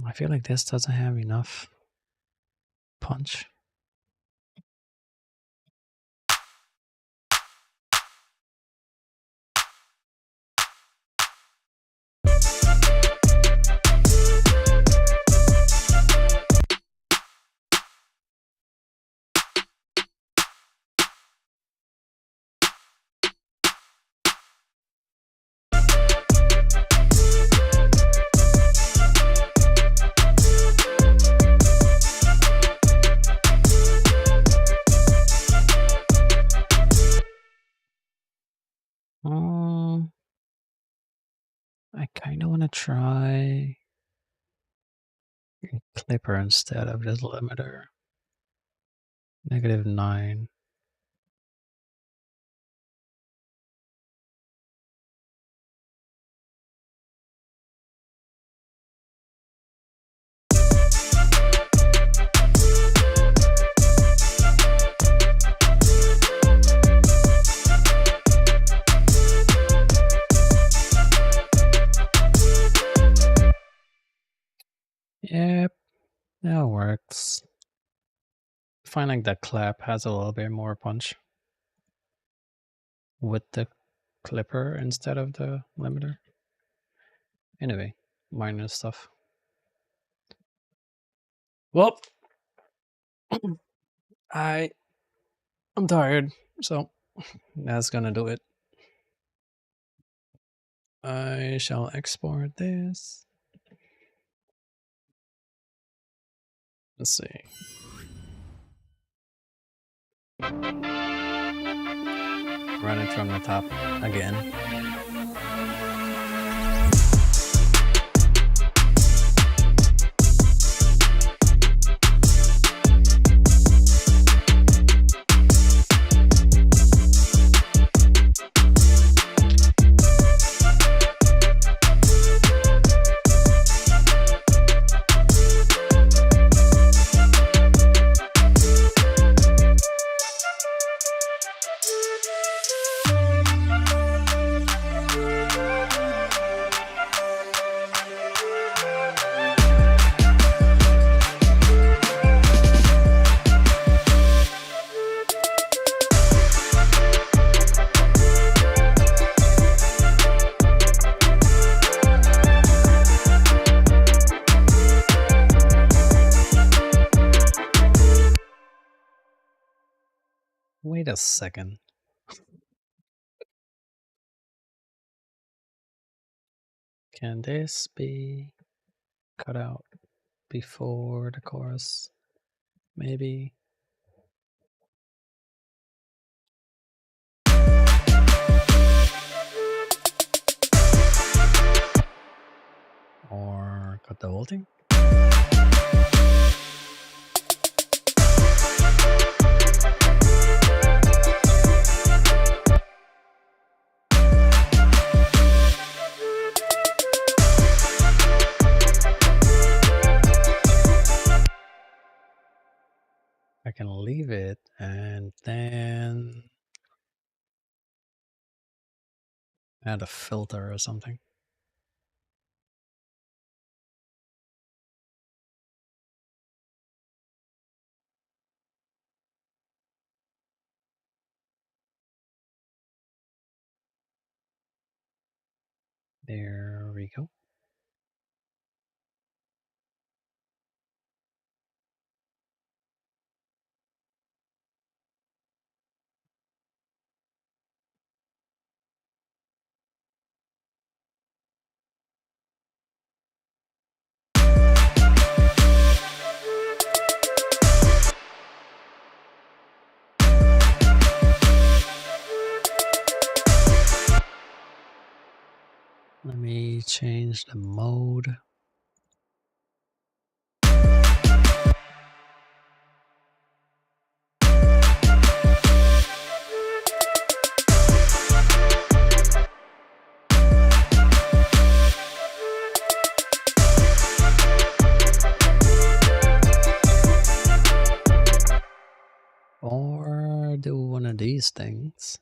I feel like this doesn't have enough punch. I kind of want to try a clipper instead of this limiter. -9. Yep, that works. I find like the clap has a little bit more punch with the clipper instead of the limiter. Anyway, minor stuff. Well, I'm tired, so that's gonna do it. I shall export this. Let's see. Run it from the top again. Wait a second. Can this be cut out before the chorus? Maybe. Or cut the whole thing? I can leave it and then add a filter or something. There we go. Let me change the mode. Or do one of these things.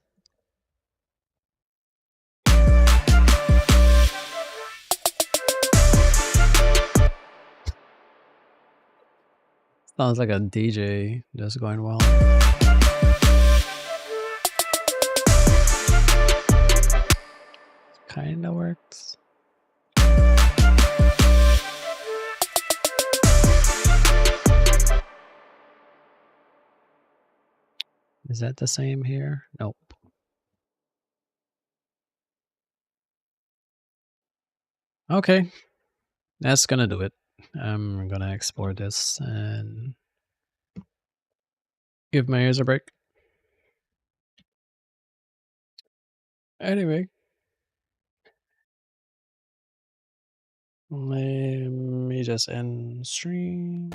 Sounds like a DJ just going well. Kinda works. Is that the same here? Nope. Okay, that's gonna do it. I'm gonna export this and give my ears a break. Anyway, let me just end stream.